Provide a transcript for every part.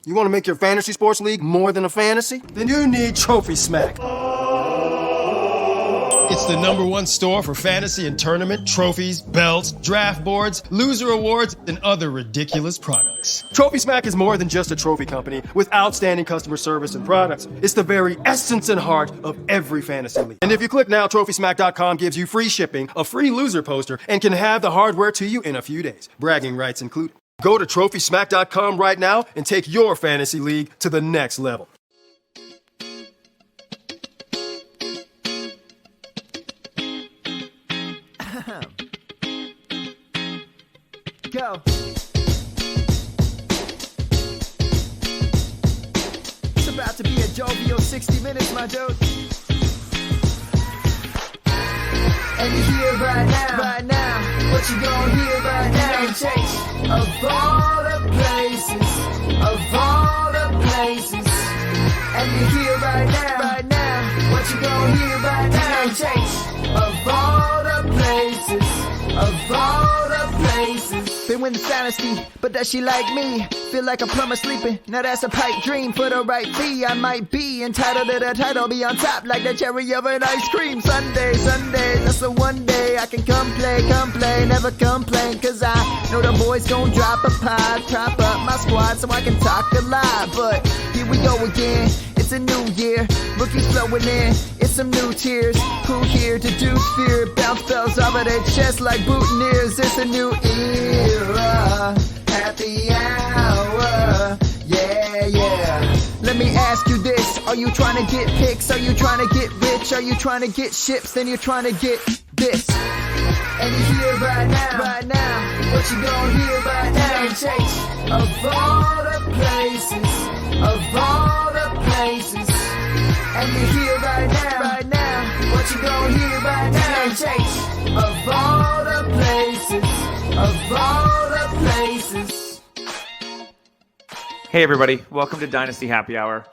You want to make your fantasy sports league more than a fantasy? Then you need Trophy Smack. It's the #1 store for fantasy and tournament trophies, belts, draft boards, loser awards, and other ridiculous products. Trophy Smack is more than just a trophy company with outstanding customer service and products. It's the very essence and heart of every fantasy league. And if you click now, TrophySmack.com gives you free shipping, a free loser poster, and can have the hardware to you in a few days. Bragging rights included. Go to TrophySmack.com right now and take your fantasy league to the next level. Go. It's about to be a jovial 60 minutes, my dude. And you hear right now, what you gonna hear right now? Chase of all the places, and you hear right now, what you gonna hear right now? Chase of all the places. Been win the Dynasty, but does she like me? Feel like a plumber sleeping, now that's a pipe dream. For the right fee, I might be entitled to the title, be on top like the cherry of an ice cream. Sunday, that's the one day I can come play, never complain, cause I know the boys gon' drop a pod, prop up my squad so I can talk a lot. But here we go again, it's a new year, rookies flowing in, it's some new tears. Who here to do fear? Bounce bells over their chest like boutonnieres. It's a new era, happy hour, yeah. Let me ask you this, are you trying to get picks? Are you trying to get rich? Are you trying to get ships? Then you're trying to get this. And you hear right now, what you gonna hear right now? Chase of all the places, and you hear right now, what you gonna hear right now? Chase of all the places. Hey everybody, welcome to Dynasty Happy Hour.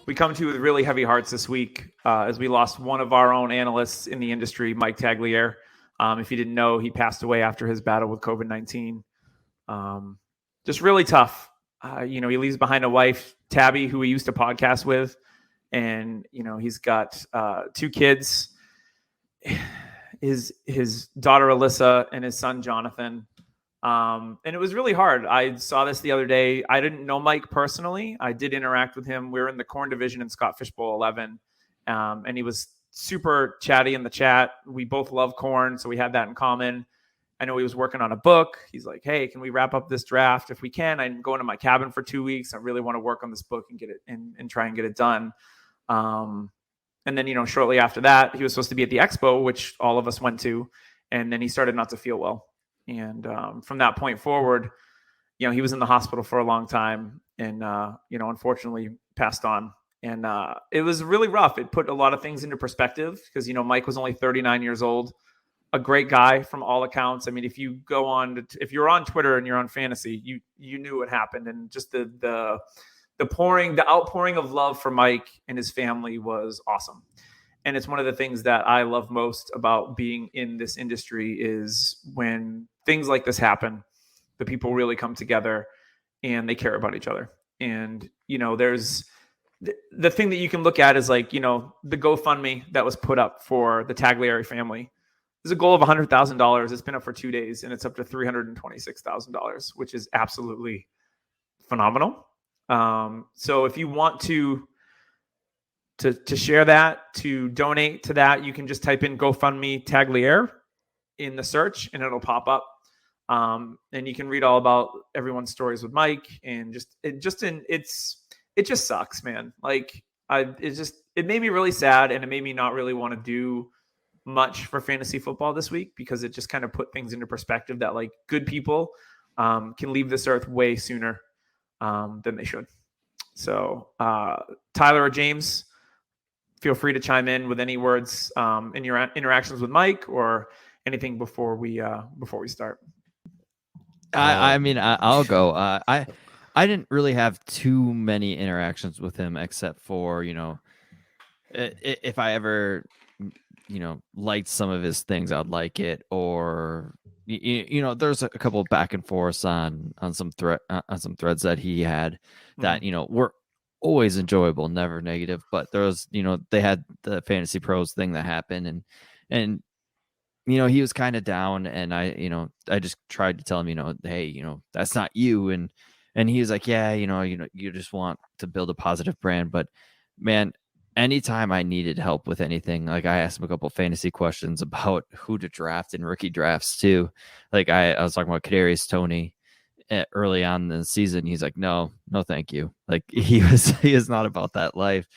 We come to you with really heavy hearts this week as we lost one of our own analysts in the industry, Mike Tagliere. If you didn't know, he passed away after his battle with COVID-19. Just really tough. He leaves behind a wife, Tabby, who he used to podcast with. And, he's got 2 kids, his daughter, Alyssa, and his son, Jonathan. And it was really hard. I saw this the other day. I didn't know Mike personally. I did interact with him. We were in the corn division in Scott Fishbowl 11. And he was super chatty in the chat. We both love corn, so we had that in common. I know he was working on a book. He's like, hey, can we wrap up this draft? If we can, I'm going to my cabin for 2 weeks. I really want to work on this book and get it and try and get it done. And then, shortly after that, he was supposed to be at the expo, which all of us went to. And then he started not to feel well. And from that point forward, he was in the hospital for a long time and, unfortunately passed on. And it was really rough. It put a lot of things into perspective because, Mike was only 39 years old, a great guy from all accounts. I mean, if you go on, if you're on Twitter and you're on fantasy, you knew what happened. And just the outpouring of love for Mike and his family was awesome. And it's one of the things that I love most about being in this industry is when things like this happen, the people really come together and they care about each other. And, there's the thing that you can look at is like, the GoFundMe that was put up for the Tagliere family. There's a goal of $100,000. It's been up for 2 days and it's up to $326,000, which is absolutely phenomenal. So if you want to share that, to donate to that, you can just type in GoFundMe Tagliere in the search and it'll pop up. And you can read all about everyone's stories with Mike and it just sucks, man. Like it made me really sad and it made me not really want to do much for fantasy football this week because it just kind of put things into perspective that like good people can leave this earth way sooner than they should. So Tyler or James, feel free to chime in with any words in your interactions with Mike or anything before we start. I'll go. I didn't really have too many interactions with him except for, if I ever, liked some of his things, I'd like it. Or there's a couple of back and forths on some threads that he had that were always enjoyable, never negative. But there was, they had the Fantasy Pros thing that happened, and he was kind of down, and I just tried to tell him, hey, that's not you, and he was like, yeah, you just want to build a positive brand, but man, anytime I needed help with anything, like I asked him a couple of fantasy questions about who to draft in rookie drafts too. Like I was talking about Kadarius Toney early on in the season. He's like, no, thank you. Like he is not about that life,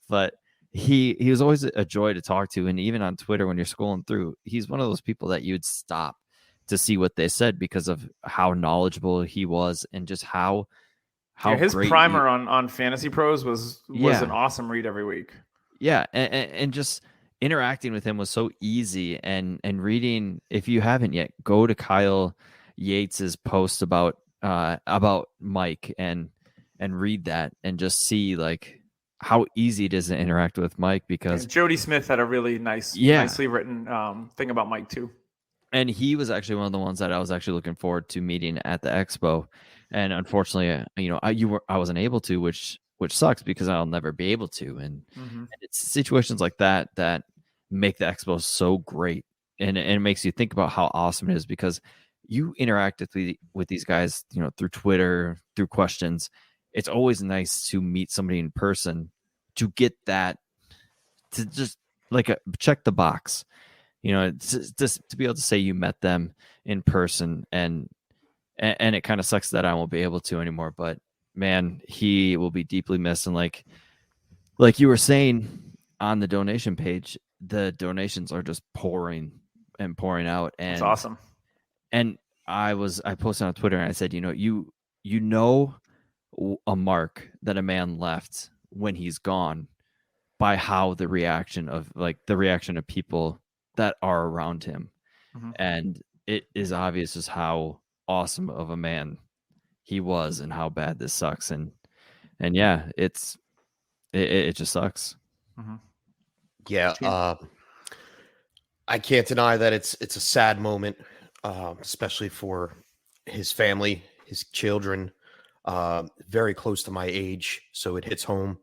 but he was always a joy to talk to. And even on Twitter, when you're scrolling through, he's one of those people that you'd stop to see what they said because of how knowledgeable he was and just how his great primer on Fantasy Pros was an awesome read every week. Yeah, and just interacting with him was so easy, and reading, if you haven't yet, go to Kyle Yates's post about Mike and read that and just see like how easy it is to interact with Mike, because Jody Smith had a really nicely written thing about Mike too. And he was actually one of the ones that I was actually looking forward to meeting at the expo. And unfortunately, I wasn't able to, which sucks because I'll never be able to. And it's situations like that that make the expo so great. And it makes you think about how awesome it is, because you interact with these guys, through Twitter, through questions. It's always nice to meet somebody in person to get that, to just like check the box. Just to be able to say you met them in person, and it kind of sucks that I won't be able to anymore. But man, he will be deeply missed. And like you were saying on the donation page, the donations are just pouring out, and it's awesome. And I posted on Twitter and I said, a mark that a man left when he's gone by how the reaction of people that are around him. And it is obvious just how awesome of a man he was and how bad this sucks. And yeah, it just sucks. Yeah. I can't deny that it's a sad moment, especially for his family, his children, very close to my age. So it hits home.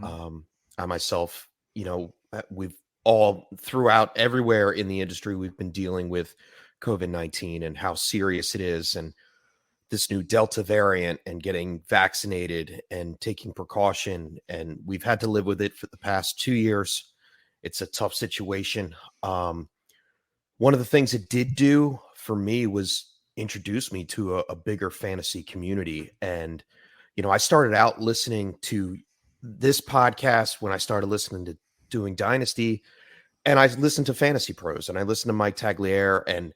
I myself, we've all throughout everywhere in the industry, we've been dealing with COVID-19 and how serious it is, and this new Delta variant, and getting vaccinated and taking precaution. And we've had to live with it for the past 2 years. It's a tough situation. One of the things it did do for me was introduce me to a bigger fantasy community. And, I started out listening to this podcast when I started listening to doing Dynasty, and I listened to Fantasy Pros, and I listened to Mike Tagliere, and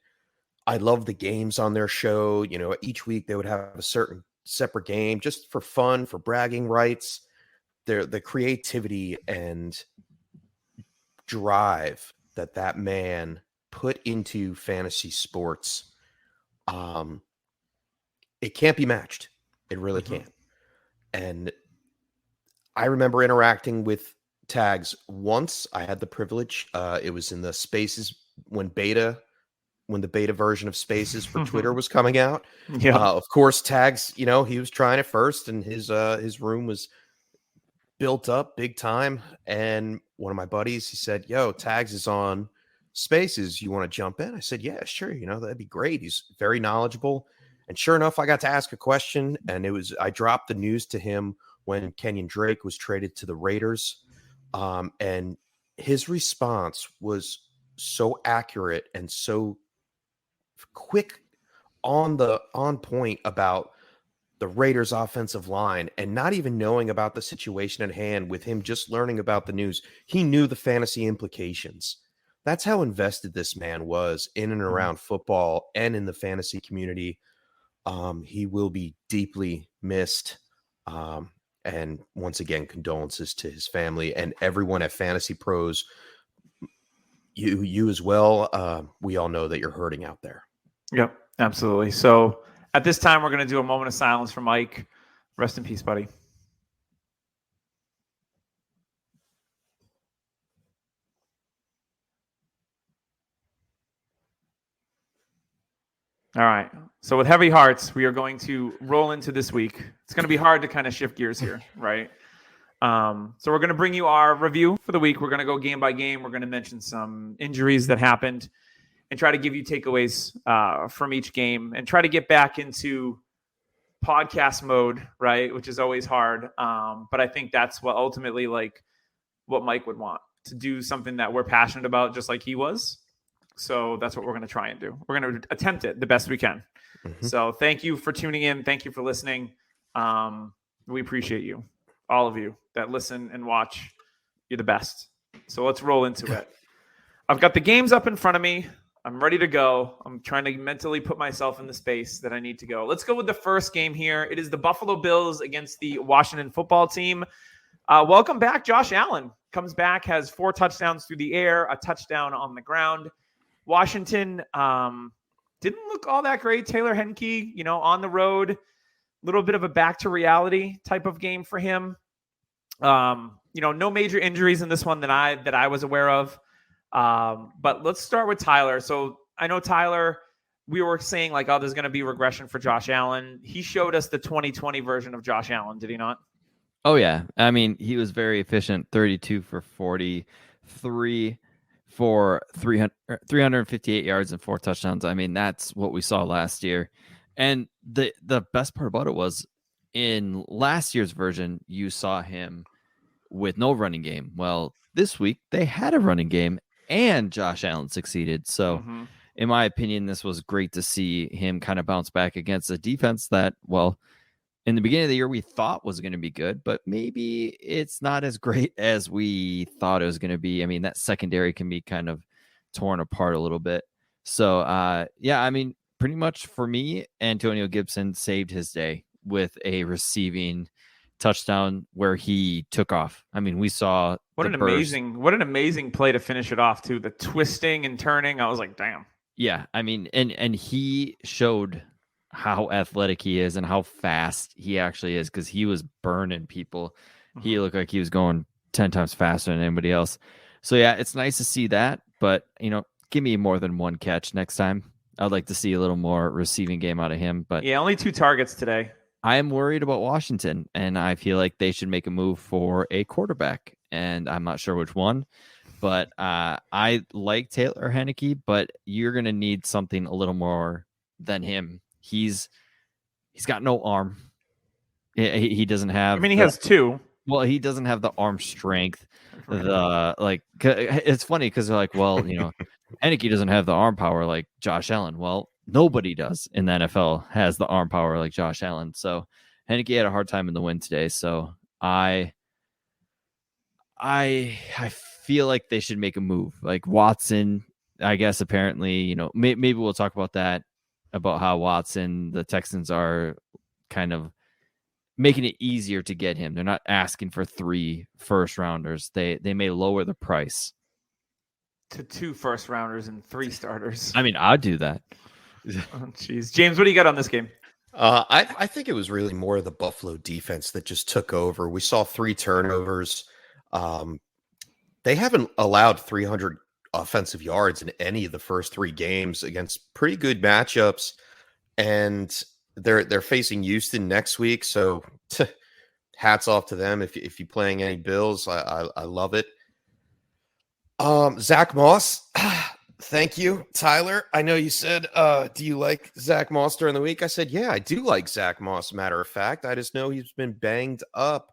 I love the games on their show. Each week they would have a certain separate game just for fun, for bragging rights. The creativity and drive that man put into fantasy sports, it can't be matched. It really can't. And I remember interacting with Tags once. I had the privilege. It was in the Spaces when the beta version of Spaces for Twitter was coming out. Yeah. Of course, Tags, he was trying it first, and his room was built up big time. And one of my buddies, he said, "Yo, Tags is on Spaces. You want to jump in?" I said, "Yeah, sure. That'd be great." He's very knowledgeable. And sure enough, I got to ask a question, and I dropped the news to him when Kenyon Drake was traded to the Raiders. And his response was so accurate and so quick on point about the Raiders offensive line, and not even knowing about the situation at hand. With him just learning about the news, he knew the fantasy implications. That's how invested this man was in and around football and in the fantasy community. He will be deeply missed. And once again, condolences to his family and everyone at Fantasy Pros. You as well. We all know that you're hurting out there. Yep, absolutely. So at this time, we're going to do a moment of silence for Mike. Rest in peace, buddy. All right. So with heavy hearts, we are going to roll into this week. It's going to be hard to kind of shift gears here, right? So we're going to bring you our review for the week. We're going to go game by game. We're going to mention some injuries that happened and try to give you takeaways from each game and try to get back into podcast mode, right? Which is always hard. But I think that's what ultimately what Mike would want, to do something that we're passionate about, just like he was. So that's what we're going to try and do. We're going to attempt it the best we can. Mm-hmm. So thank you for tuning in. Thank you for listening. We appreciate you, all of you that listen and watch. You're the best. So let's roll into it. I've got the games up in front of me. I'm ready to go. I'm trying to mentally put myself in the space that I need to go. Let's go with the first game here. It is the Buffalo Bills against the Washington football team. Welcome back. Josh Allen comes back, has 4 touchdowns through the air, a touchdown on the ground. Washington didn't look all that great. Taylor Henke, on the road, a little bit of a back to reality type of game for him. No major injuries in this one that I was aware of. But let's start with Tyler. So I know Tyler, we were saying there's going to be regression for Josh Allen. He showed us the 2020 version of Josh Allen, did he not? Oh yeah. I mean, he was very efficient, 32 for 43 for 358 yards and 4 touchdowns. I mean, that's what we saw last year. And the best part about it was, in last year's version, you saw him with no running game. Well, this week they had a running game and Josh Allen succeeded. So in my opinion, this was great to see him kind of bounce back against a defense that, well, in the beginning of the year, we thought was going to be good, but maybe it's not as great as we thought it was going to be. I mean, that secondary can be kind of torn apart a little bit. So, I mean, pretty much for me, Antonio Gibson saved his day with a receiving touchdown where he took off. I mean, we saw what an amazing play to finish it off too. The twisting and turning. I was like, damn. Yeah. I mean, and he showed how athletic he is and how fast he actually is, because he was burning people. He looked like he was going 10 times faster than anybody else. So yeah, it's nice to see that, but give me more than 1 catch next time. I'd like to see a little more receiving game out of him, but yeah, only 2 targets today. I am worried about Washington, and I feel like they should make a move for a quarterback, and I'm not sure which one, but I like Taylor Henke, but you're going to need something a little more than him. He's got no arm. He doesn't have. I mean, he has 2. Well, he doesn't have the arm strength. It's funny because they're like, well, Henke doesn't have the arm power like Josh Allen. Well, nobody does in the NFL has the arm power like Josh Allen. So Henke had a hard time in the win today. So I feel like they should make a move. Like Watson, I guess apparently, maybe we'll talk about that, about how Watson, the Texans are kind of making it easier to get him. They're not asking for 3 first rounders. They may lower the price to 2 first rounders and 3 starters. I mean, I'd do that. Oh, jeez. James, what do you got on this game? I think it was really more of the Buffalo defense that just took over. We saw 3 turnovers. They haven't allowed 300 offensive yards in any of the first 3 games against pretty good matchups, and they're facing Houston next week. So hats off to them. If you're playing any Bills, I love it. Zach Moss, thank you, Tyler. I know you said, do you like Zach Moss during the week? I said, yeah, I do like Zach Moss. Matter of fact, I just know he's been banged up.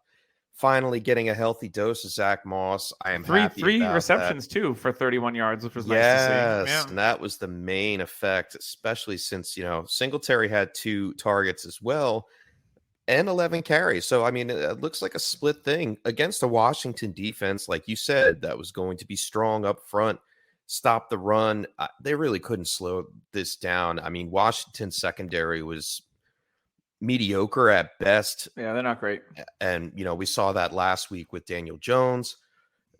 Finally getting a healthy dose of Zach Moss. I am happy three about receptions that. Too for 31 yards, which was nice to see. Yes, and that was the main effect, especially since Singletary had 2 targets as well and 11 carries. So I mean, it looks like a split thing against a Washington defense, like you said, that was going to be strong up front, stop the run. They really couldn't slow this down. I mean, Washington's secondary was mediocre at best. Yeah, they're not great. And, we saw that last week with Daniel Jones.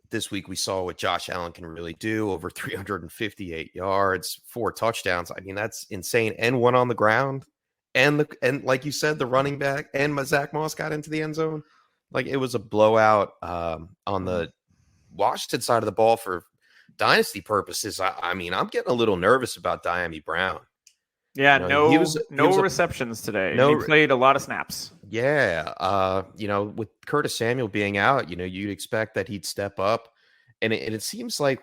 This week we saw what Josh Allen can really do, over 358 yards, 4 touchdowns. I mean, that's insane. And 1 on the ground. And like you said, the running back and Zach Moss got into the end zone. Like, it was a blowout on the Washington side of the ball for dynasty purposes. I mean, I'm getting a little nervous about Diami Brown. Yeah, He was receptions today. No, He played a lot of snaps. Yeah. With Curtis Samuel being out, you'd expect that he'd step up. And it seems like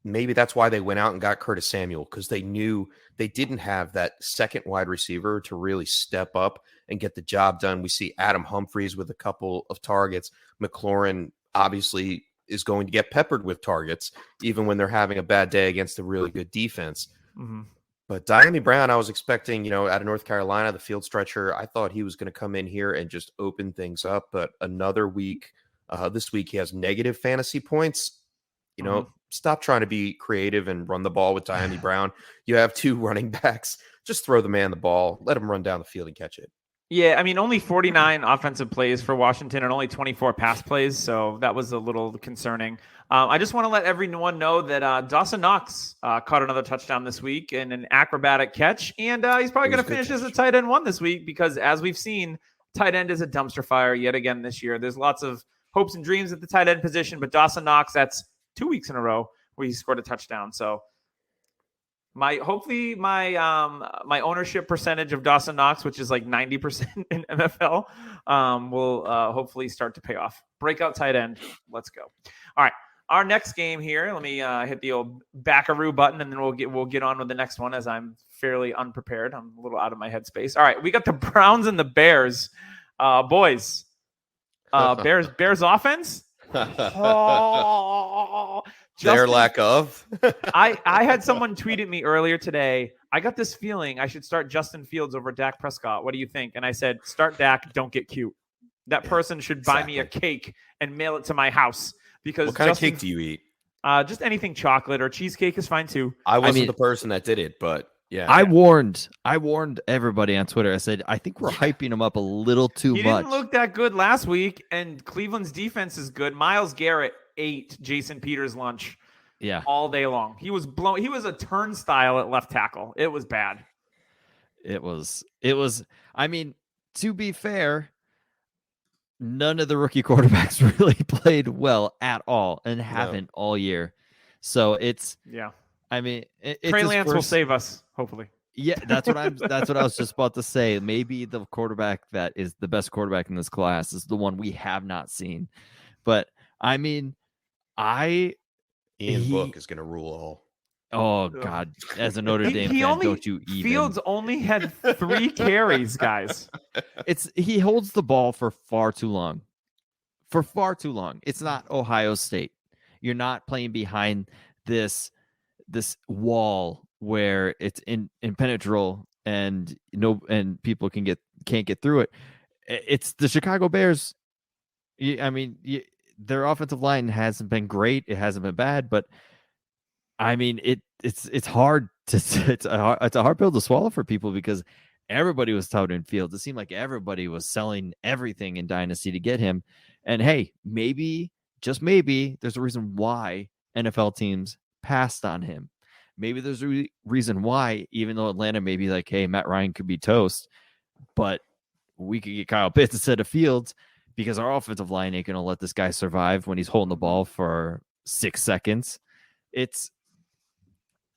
maybe that's why they went out and got Curtis Samuel, because they knew they didn't have that second wide receiver to really step up and get the job done. We see Adam Humphries with a couple of targets. McLaurin obviously is going to get peppered with targets, even when they're having a bad day against a really good defense. Mm-hmm. But Diami Brown, I was expecting, out of North Carolina, the field stretcher, I thought he was going to come in here and just open things up. But another week, this week, he has negative fantasy points. Stop trying to be creative and run the ball with Diami Brown. You have 2 running backs. Just throw the man the ball. Let him run down the field and catch it. Yeah, I mean, only 49 offensive plays for Washington and only 24 pass plays, so that was a little concerning. I just want to let everyone know that Dawson Knox caught another touchdown this week in an acrobatic catch, and he's probably going to finish as a tight end 1 this week because, as we've seen, tight end is a dumpster fire yet again this year. There's lots of hopes and dreams at the tight end position, but Dawson Knox, that's 2 weeks in a row where he scored a touchdown. So my ownership percentage of Dawson Knox, which is like 90% in NFL, will hopefully start to pay off. Breakout tight end. Let's go. All right. Our next game here. Let me hit the old backaroo button, and then we'll get on with the next one as I'm fairly unprepared. I'm a little out of my headspace. All right. We got the Browns and the Bears. Boys. Bears offense. Their lack of. I had someone tweet at me earlier today. I got this feeling I should start Justin Fields over Dak Prescott. What do you think? And I said, start Dak. Don't get cute. That person should buy me a cake and mail it to my house. Because what kind of cake do you eat? Just anything chocolate or cheesecake is fine too. I wasn't the person that did it, but yeah. I warned everybody on Twitter. I said, I think we're hyping him up a little too much. He didn't look that good last week, and Cleveland's defense is good. Myles Garrett ate Jason Peters' lunch all day long. He was blown. He was a turnstile at left tackle. It was bad. It was. I mean, to be fair, none of the rookie quarterbacks really played well at all and haven't all year. So it's I mean, Trey Lance will save us, hopefully. Yeah, that's what I was just about to say. Maybe the quarterback that is the best quarterback in this class is the one we have not seen. But I mean, Ian Book is going to rule all. Oh God! As a Notre Dame fan, don't you even? Fields only had 3 carries, guys. He holds the ball for far too long. It's not Ohio State. You're not playing behind this wall where it's impenetrable and people can't get through it. It's the Chicago Bears. I mean, their offensive line hasn't been great. It hasn't been bad, but I mean, it's hard it's a hard pill to swallow for people because everybody was touting Fields. It seemed like everybody was selling everything in Dynasty to get him. And hey, maybe, just maybe, there's a reason why NFL teams passed on him. Maybe there's a reason why, even though Atlanta may be like, hey, Matt Ryan could be toast, but we could get Kyle Pitts instead of Fields because our offensive line ain't going to let this guy survive when he's holding the ball for 6 seconds.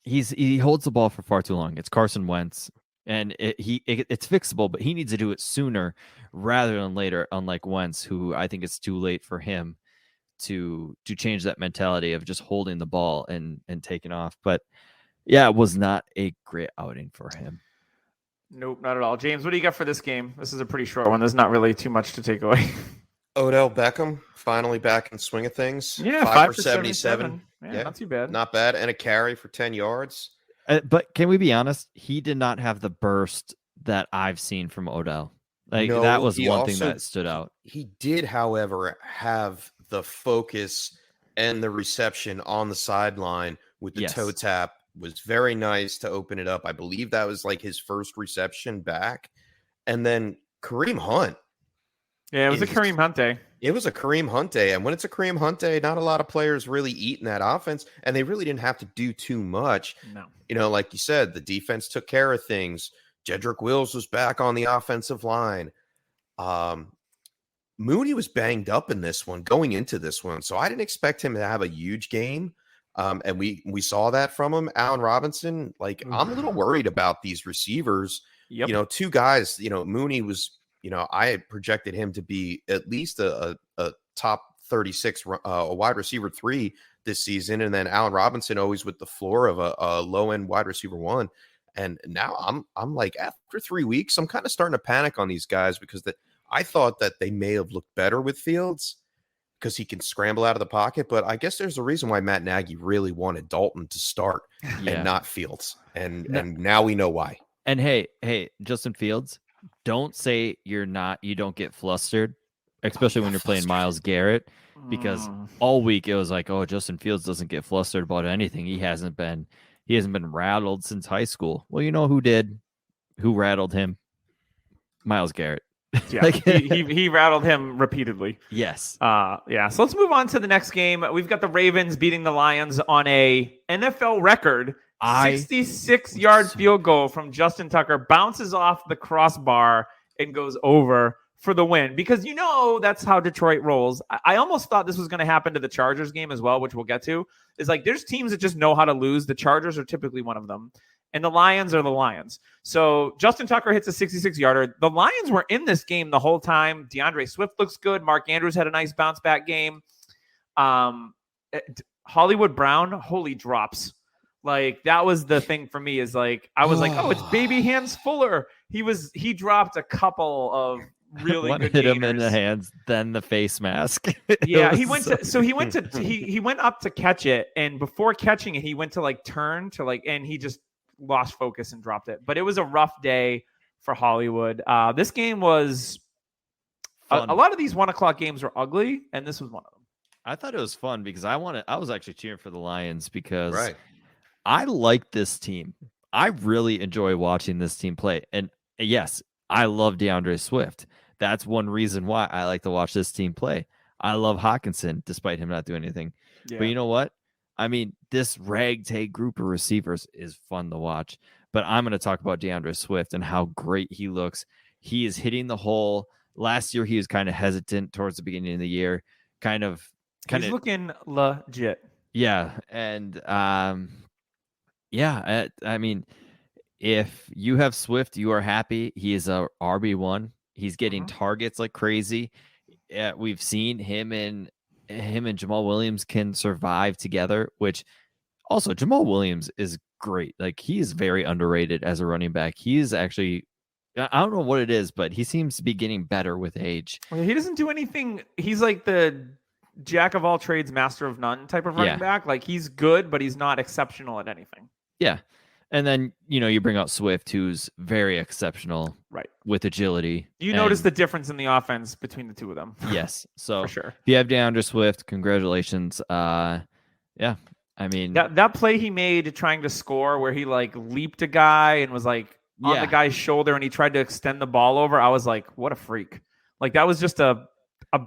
He holds the ball for far too long. It's Carson Wentz, and it's fixable, but he needs to do it sooner rather than later, unlike Wentz, who I think it's too late for him to change that mentality of just holding the ball and taking off. But yeah, it was not a great outing for him. Nope, not at all. James, what do you got for this game? This is a pretty short one. There's not really too much to take away. Odell Beckham finally back in swing of things. Yeah, 5 for 77. Yeah, not too bad. Not bad. And a carry for 10 yards. But can we be honest? He did not have the burst that I've seen from Odell. That was one thing that stood out. He did, however, have the focus and the reception on the sideline with the toe tap. Was very nice to open it up. I believe that was like his first reception back. And then Kareem Hunt. Yeah, it was a Kareem Hunt day. It was a Kareem Hunt day. And when it's a Kareem Hunt day, not a lot of players really eat in that offense. And they really didn't have to do too much. No. Like you said, the defense took care of things. Jedrick Wills was back on the offensive line. Mooney was banged up in this one, going into this one. So I didn't expect him to have a huge game. And we saw that from him. Allen Robinson, like I'm a little worried about these receivers. Yep. You know, two guys, you know, Mooney was, you know, I had projected him to be at least a top 36 a wide receiver 3 this season. And then Allen Robinson always with the floor of a low end wide receiver 1. And now I'm like, after 3 weeks, I'm kind of starting to panic on these guys because I thought that they may have looked better with Fields because he can scramble out of the pocket. But I guess there's a reason why Matt Nagy really wanted Dalton to start and not Fields. And now we know why. And hey, Justin Fields, don't say you don't get flustered, especially when you're playing Myles Garrett, because all week it was like, oh, Justin Fields doesn't get flustered about anything. He hasn't been rattled since high school. Well, you know who did? Who rattled him? Myles Garrett. Yeah, he rattled him repeatedly. Yes. Yeah. So let's move on to the next game. We've got the Ravens beating the Lions on a NFL record 66-yard field goal from Justin Tucker, bounces off the crossbar and goes over for the win. Because you know that's how Detroit rolls. I almost thought this was going to happen to the Chargers game as well, which we'll get to. Is like there's teams that just know how to lose. The Chargers are typically one of them. And the Lions are the Lions. So Justin Tucker hits a 66-yarder. The Lions were in this game the whole time. Deandre Swift looks good. Mark Andrews had a nice bounce-back game. Hollywood Brown, holy drops. Like, that was the thing for me is like, I was like, oh, it's baby hands Fuller. He dropped a couple of really One good hit him gainers. in the hands, then the face mask. Yeah, he went up to catch it, and before catching it, he went to like turn to like, and he just lost focus and dropped it. But it was a rough day for Hollywood. This game was a lot of these 1:00 games were ugly, and this was one of them. I thought it was fun because I was actually cheering for the Lions because I like this team. I really enjoy watching this team play. And yes, I love DeAndre Swift. That's one reason why I like to watch this team play. I love Hawkinson, despite him not doing anything. Yeah. But you know what? I mean, this ragtag group of receivers is fun to watch. But I'm going to talk about DeAndre Swift and how great he looks. He is hitting the hole. Last year, he was kind of hesitant towards the beginning of the year. He's looking legit. Yeah. And I mean, if you have Swift, you are happy. He is a RB1. He's getting targets like crazy. We've seen him and Jamal Williams can survive together, which also Jamal Williams is great. Like, he is very underrated as a running back. He is actually, I don't know what it is, but he seems to be getting better with age. Well, he doesn't do anything. He's like the jack of all trades, master of none type of running back. Like, he's good, but he's not exceptional at anything. Yeah. And then, you bring out Swift, who's very exceptional, right, with agility. You notice the difference in the offense between the two of them. Yes. So for sure. If you have DeAndre Swift, congratulations. I mean, that play he made trying to score where he like leaped a guy and was like on the guy's shoulder and he tried to extend the ball over. I was like, what a freak. Like, that was just a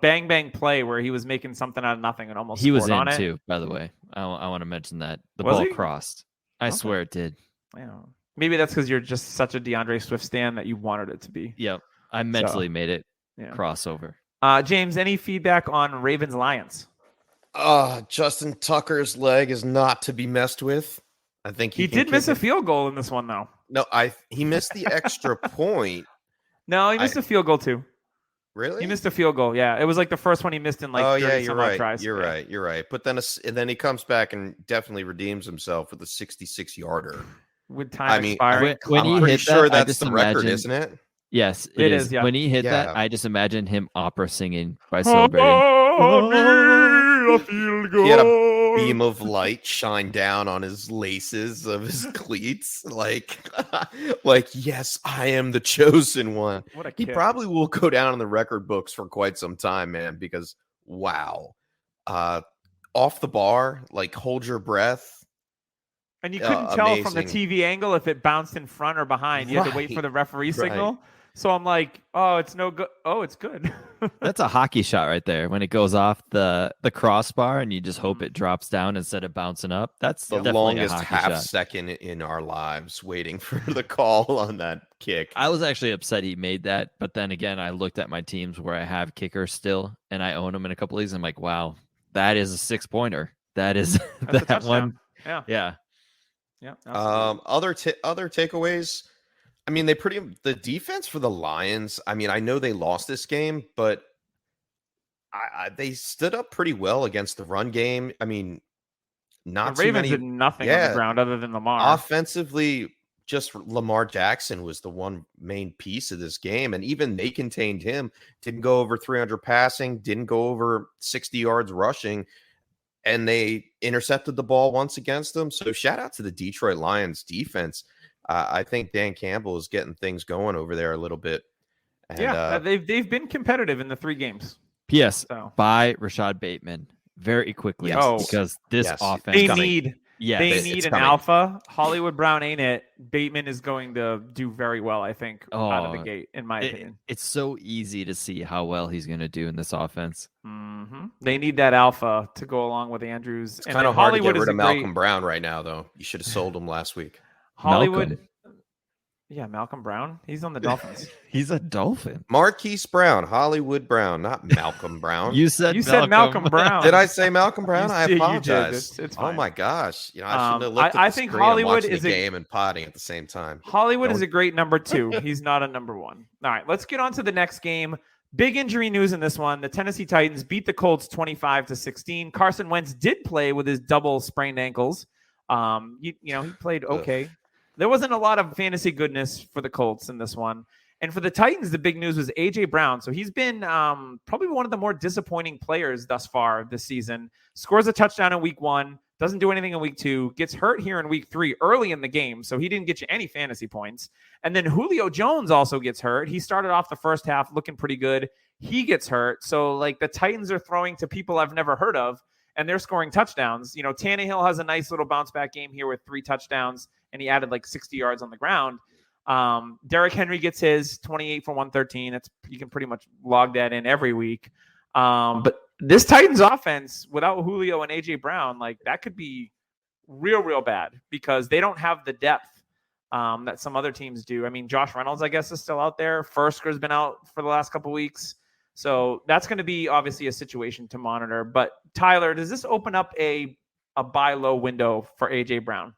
bang bang play where he was making something out of nothing and almost he was scored in on it. Too, by the way. I want to mention that the Was ball he? crossed. I swear it did. Yeah. Maybe that's because you're just such a DeAndre Swift stan that you wanted it to be. Yep. I mentally made it crossover. James, any feedback on Ravens Lions? Justin Tucker's leg is not to be messed with. I think he did miss a field goal in this one, though. No, he missed the extra point. No, he missed a field goal too. Really? He missed a field goal. Yeah, it was like the first one he missed in like 30 you're right. tries. You're right. But then he comes back and definitely redeems himself with a 66-yarder. With time expiring. When I'm he pretty hit sure that, that's the record, isn't it? Yes, it is. Yeah. When he hit that, I just imagined him opera singing by celebrating. A field goal. He had a beam of light shine down on his laces of his cleats, like yes, I am the chosen one. What a He kid. probably will go down in the record books for quite some time, man. Because wow, off the bar, like hold your breath. And you couldn't tell from the TV angle if it bounced in front or behind. You had to wait for the referee signal. So I'm like, oh, it's no good. Oh, it's good. That's a hockey shot right there. When it goes off the crossbar and you just hope it drops down instead of bouncing up. That's the longest half second in our lives waiting for the call on that kick. I was actually upset he made that. But then again, I looked at my teams where I have kickers still and I own them in a couple of leagues. I'm like, wow, that is a 6-pointer. That is That's a that touchdown. one. Yeah. Yeah. Yeah. Absolutely. Other takeaways. I mean, the defense for the Lions. I mean, I know they lost this game, but they stood up pretty well against the run game. I mean, not The too Ravens many. did nothing on the ground other than Lamar. Offensively, just Lamar Jackson was the one main piece of this game, and even they contained him. Didn't go over 300 passing, didn't go over 60 yards rushing, and they intercepted the ball once against them. So shout out to the Detroit Lions defense. I think Dan Campbell is getting things going over there a little bit. And, they've been competitive in the 3 games. P.S. So. Buy Rashad Bateman very quickly because this offense. They need an coming. alpha. Hollywood Brown ain't it. Bateman is going to do very well, I think, out of the gate, in my opinion. It's so easy to see how well he's going to do in this offense. Mm-hmm. They need that alpha to go along with Andrews. It's kind of hard to get rid of Malcolm Brown right now, though. You should have sold him last week. Hollywood. Yeah, Malcolm Brown. He's on the Dolphins. He's a Dolphin. Marquise Brown, Hollywood Brown, not Malcolm Brown. You said Malcolm Brown. Did I say Malcolm Brown? I apologize. It's fine. Oh my gosh! I shouldn't have looked at I think Hollywood is a game and potting at the same time. Hollywood is a great number 2. He's not a number 1. All right, let's get on to the next game. Big injury news in this one. The Tennessee Titans beat the Colts 25-16. Carson Wentz did play with his double sprained ankles. He played okay. Ugh. There wasn't a lot of fantasy goodness for the Colts in this one. And for the Titans, the big news was A.J. Brown. So he's been probably one of the more disappointing players thus far this season. Scores a touchdown in week 1, doesn't do anything in week 2, gets hurt here in week 3 early in the game. So he didn't get you any fantasy points. And then Julio Jones also gets hurt. He started off the first half looking pretty good. He gets hurt. So the Titans are throwing to people I've never heard of, and they're scoring touchdowns. Tannehill has a nice little bounce back game here with 3 touchdowns. And he added 60 yards on the ground. Derrick Henry gets his 28 for 113. You can pretty much log that in every week. But this Titans offense without Julio and A.J. Brown, that could be real, real bad because they don't have the depth that some other teams do. I mean, Josh Reynolds, I guess, is still out there. Furster's been out for the last couple weeks. So that's going to be obviously a situation to monitor. But Tyler, does this open up a buy low window for A.J. Brown?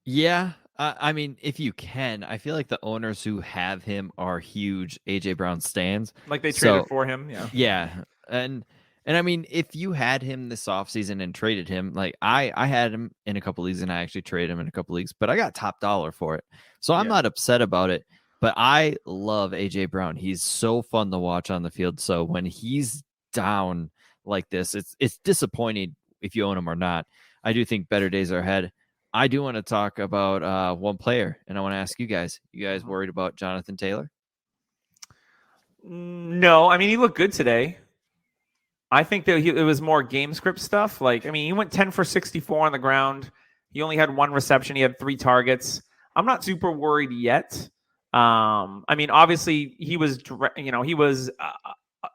Yeah, I mean, if you can, I feel like the owners who have him are huge A.J. Brown stans. They traded for him, yeah. Yeah, and I mean, if you had him this offseason and traded him, I had him in a couple leagues and I actually traded him in a couple leagues, but I got top dollar for it. So I'm not upset about it, but I love A.J. Brown. He's so fun to watch on the field. So when he's down like this, it's disappointing if you own him or not. I do think better days are ahead. I do want to talk about one player, and I want to ask you guys worried about Jonathan Taylor? No, I mean, he looked good today. I think that it was more game script stuff. He went 10 for 64 on the ground. He only had 1 reception. He had 3 targets. I'm not super worried yet. I mean, obviously, he was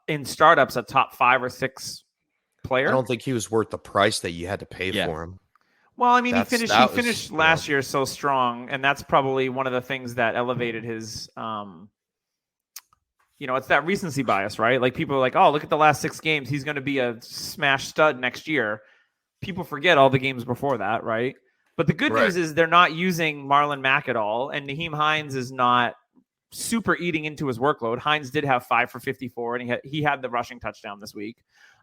in startups a top 5 or 6 player. I don't think he was worth the price that you had to pay for him. Well, I mean, he finished last year so strong, and that's probably one of the things that elevated his, it's that recency bias, right? People are like, oh, look at the last 6 games. He's going to be a smash stud next year. People forget all the games before that, right? But the good news is they're not using Marlon Mack at all, and Nyheim Hines is not super eating into his workload. Hines did have 5 for 54, and he had the rushing touchdown this week.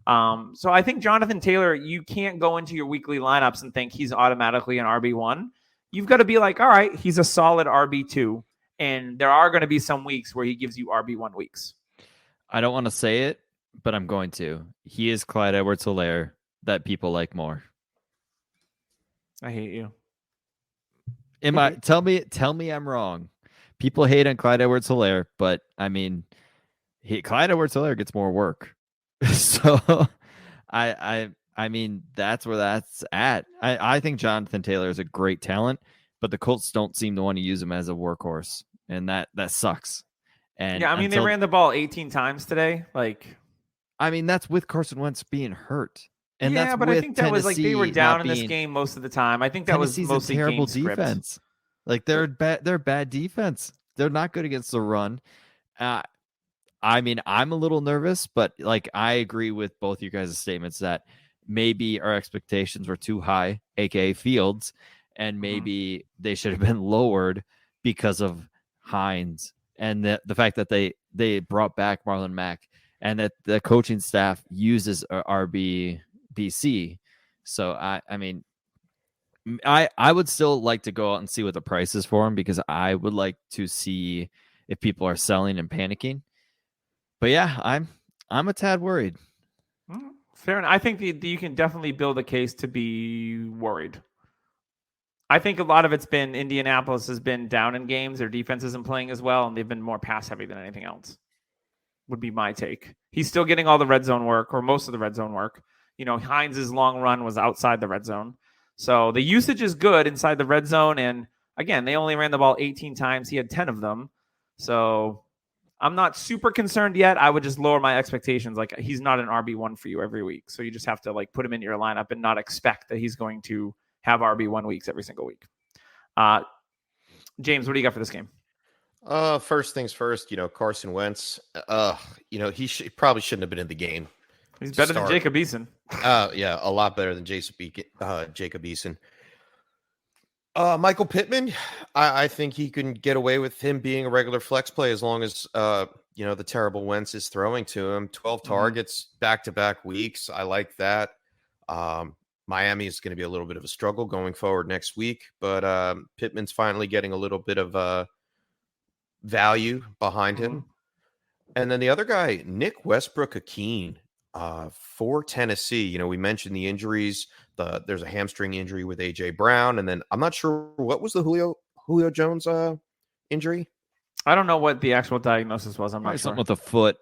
So I think Jonathan Taylor, you can't go into your weekly lineups and think he's automatically an RB1. You've got to be like, all right, he's a solid RB2. And there are going to be some weeks where he gives you RB1 weeks. I don't want to say it, but I'm going to. He is Clyde Edwards-Helaire that people like more. I hate you. Tell me I'm wrong. People hate on Clyde Edwards-Helaire, but I mean, Clyde Edwards-Helaire gets more work. So I mean, that's where that's at. I think Jonathan Taylor is a great talent, but the Colts don't seem to want to use him as a workhorse, and that sucks. And yeah, I mean, they ran the ball 18 times today. I mean, that's with Carson Wentz being hurt. And yeah, but I think that was they were down in this game most of the time. I think that was mostly terrible game defense. They're bad defense. They're not good against the run. I mean, I'm a little nervous, but I agree with both you guys' statements that maybe our expectations were too high, aka Fields, and maybe they should have been lowered because of Hines and the fact that they brought back Marlon Mack and that the coaching staff uses RBBC. So I mean, I would still like to go out and see what the price is for him, because I would like to see if people are selling and panicking. But yeah, I'm a tad worried. Fair enough. I think you can definitely build a case to be worried. I think a lot of it's been Indianapolis has been down in games. Their defense isn't playing as well, and they've been more pass heavy than anything else, would be my take. He's still getting all the red zone work, or most of the red zone work. Hines' long run was outside the red zone. So the usage is good inside the red zone. And again, they only ran the ball 18 times. He had 10 of them. So I'm not super concerned yet. I would just lower my expectations. Like, he's not an RB1 for you every week. So you just have to put him in your lineup and not expect that he's going to have RB1 weeks every single week. James, what do you got for this game? First things first, Carson Wentz, he probably shouldn't have been in the game. He's better than Jacob Eason. Yeah, a lot better than Jacob Eason. Michael Pittman, I think he can get away with him being a regular flex play as long as the terrible Wentz is throwing to him. 12 targets back-to-back weeks. I like that. Miami is going to be a little bit of a struggle going forward next week, but Pittman's finally getting a little bit of value behind him. And then the other guy, Nick Westbrook-Ikhine, for Tennessee. We mentioned the injuries. There's a hamstring injury with AJ Brown, and then I'm not sure what was the Julio Jones injury. I don't know what the actual diagnosis was. I'm not sure. Something with a foot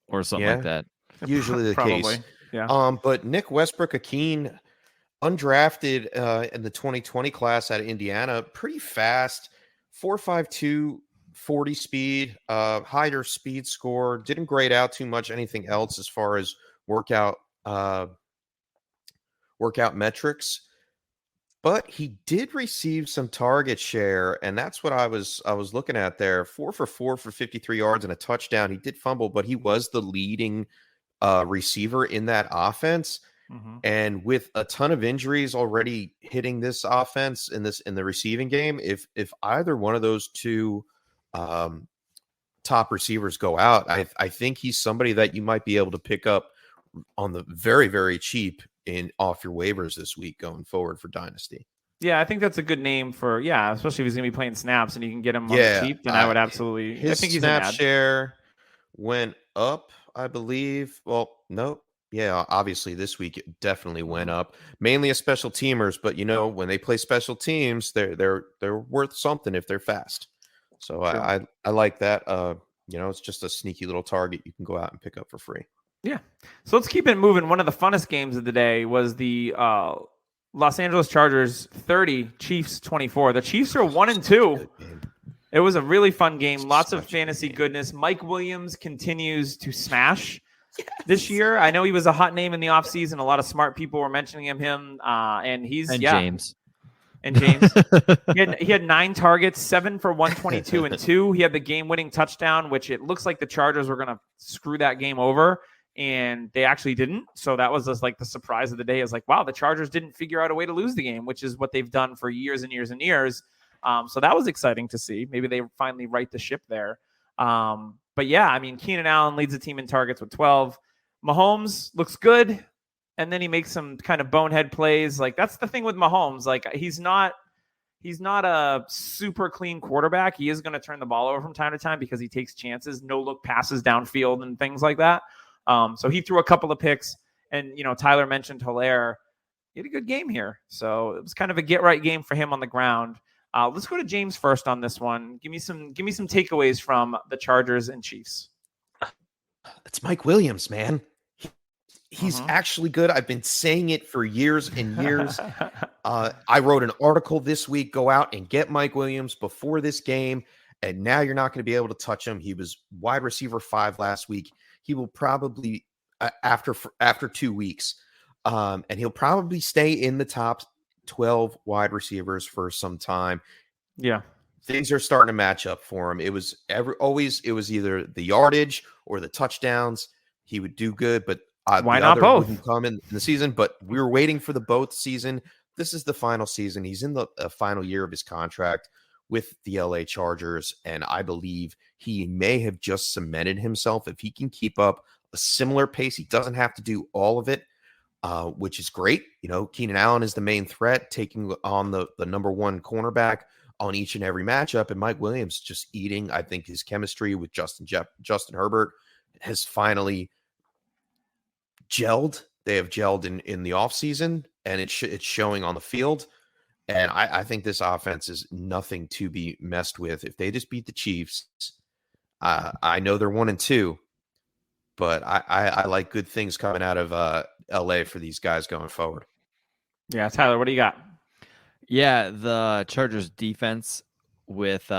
or something like that. Usually the case. Yeah. But Nick Westbrook-Ikhine, undrafted in the 2020 class out of Indiana, pretty fast, 4.52, 40 speed, higher speed score. Didn't grade out too much anything else as far as workout metrics, but he did receive some target share, and that's what I was looking at there. 4 for 4 for 53 yards and a touchdown. He did fumble, but he was the leading receiver in that offense. And with a ton of injuries already hitting this offense in the receiving game, if either one of those two top receivers go out, I think he's somebody that you might be able to pick up on the very, very cheap off your waivers this week going forward for Dynasty. Yeah, I think that's a good name for, especially if he's going to be playing snaps and you can get him on the cheap, then I would absolutely. His I think he's snap share went up, I believe. Well, no. Yeah, obviously this week it definitely went up. Mainly as special teamers, but when they play special teams, they're worth something if they're fast. So sure. I like that. It's just a sneaky little target you can go out and pick up for free. Yeah. So let's keep it moving. One of the funnest games of the day was the Los Angeles Chargers 30, Chiefs 24. The Chiefs are 1-2. It was a really fun game. Lots of fantasy goodness. Mike Williams continues to smash this year. I know he was a hot name in the offseason. A lot of smart people were mentioning him. And James. And James. He had 9 targets, 7 for 122 and 2. He had the game-winning touchdown, which it looks like the Chargers were going to screw that game over. And they actually didn't. So that was just the surprise of the day. Is wow, the Chargers didn't figure out a way to lose the game, which is what they've done for years and years and years. So that was exciting to see. Maybe they finally right the ship there. But yeah, I mean, Keenan Allen leads the team in targets with 12. Mahomes looks good. And then he makes some kind of bonehead plays. That's the thing with Mahomes. He's not a super clean quarterback. He is going to turn the ball over from time to time because he takes chances, no look passes downfield and things like that. So he threw a couple of picks, and Tyler mentioned Hilaire. He had a good game here, so it was kind of a get right game for him on the ground. Let's go to James first on this one. Give me some takeaways from the Chargers and Chiefs. It's Mike Williams, man. He's actually good. I've been saying it for years and years. I wrote an article this week. Go out and get Mike Williams before this game, and now you're not going to be able to touch him. He was wide receiver 5 last week. He will probably after 2 weeks, and he'll probably stay in the top 12 wide receivers for some time. Yeah, things are starting to match up for him. It was either the yardage or the touchdowns. He would do good, but Why the not other both? wouldn't come in the season, but we were waiting for the both season. This is the final season. He's in the final year of his contract with the LA Chargers, and I believe he may have just cemented himself. If he can keep up a similar pace, he doesn't have to do all of it, which is great. You know, Keenan Allen is the main threat, taking on the number one cornerback on each and every matchup, and Mike Williams just eating. I think his chemistry with Justin Herbert has finally gelled. They have gelled in the offseason, and it's showing on the field. And I think this offense is nothing to be messed with. If they just beat the Chiefs, I know they're 1-2, but I like good things coming out of LA for these guys going forward. Yeah, Tyler, what do you got? Yeah, the Chargers defense with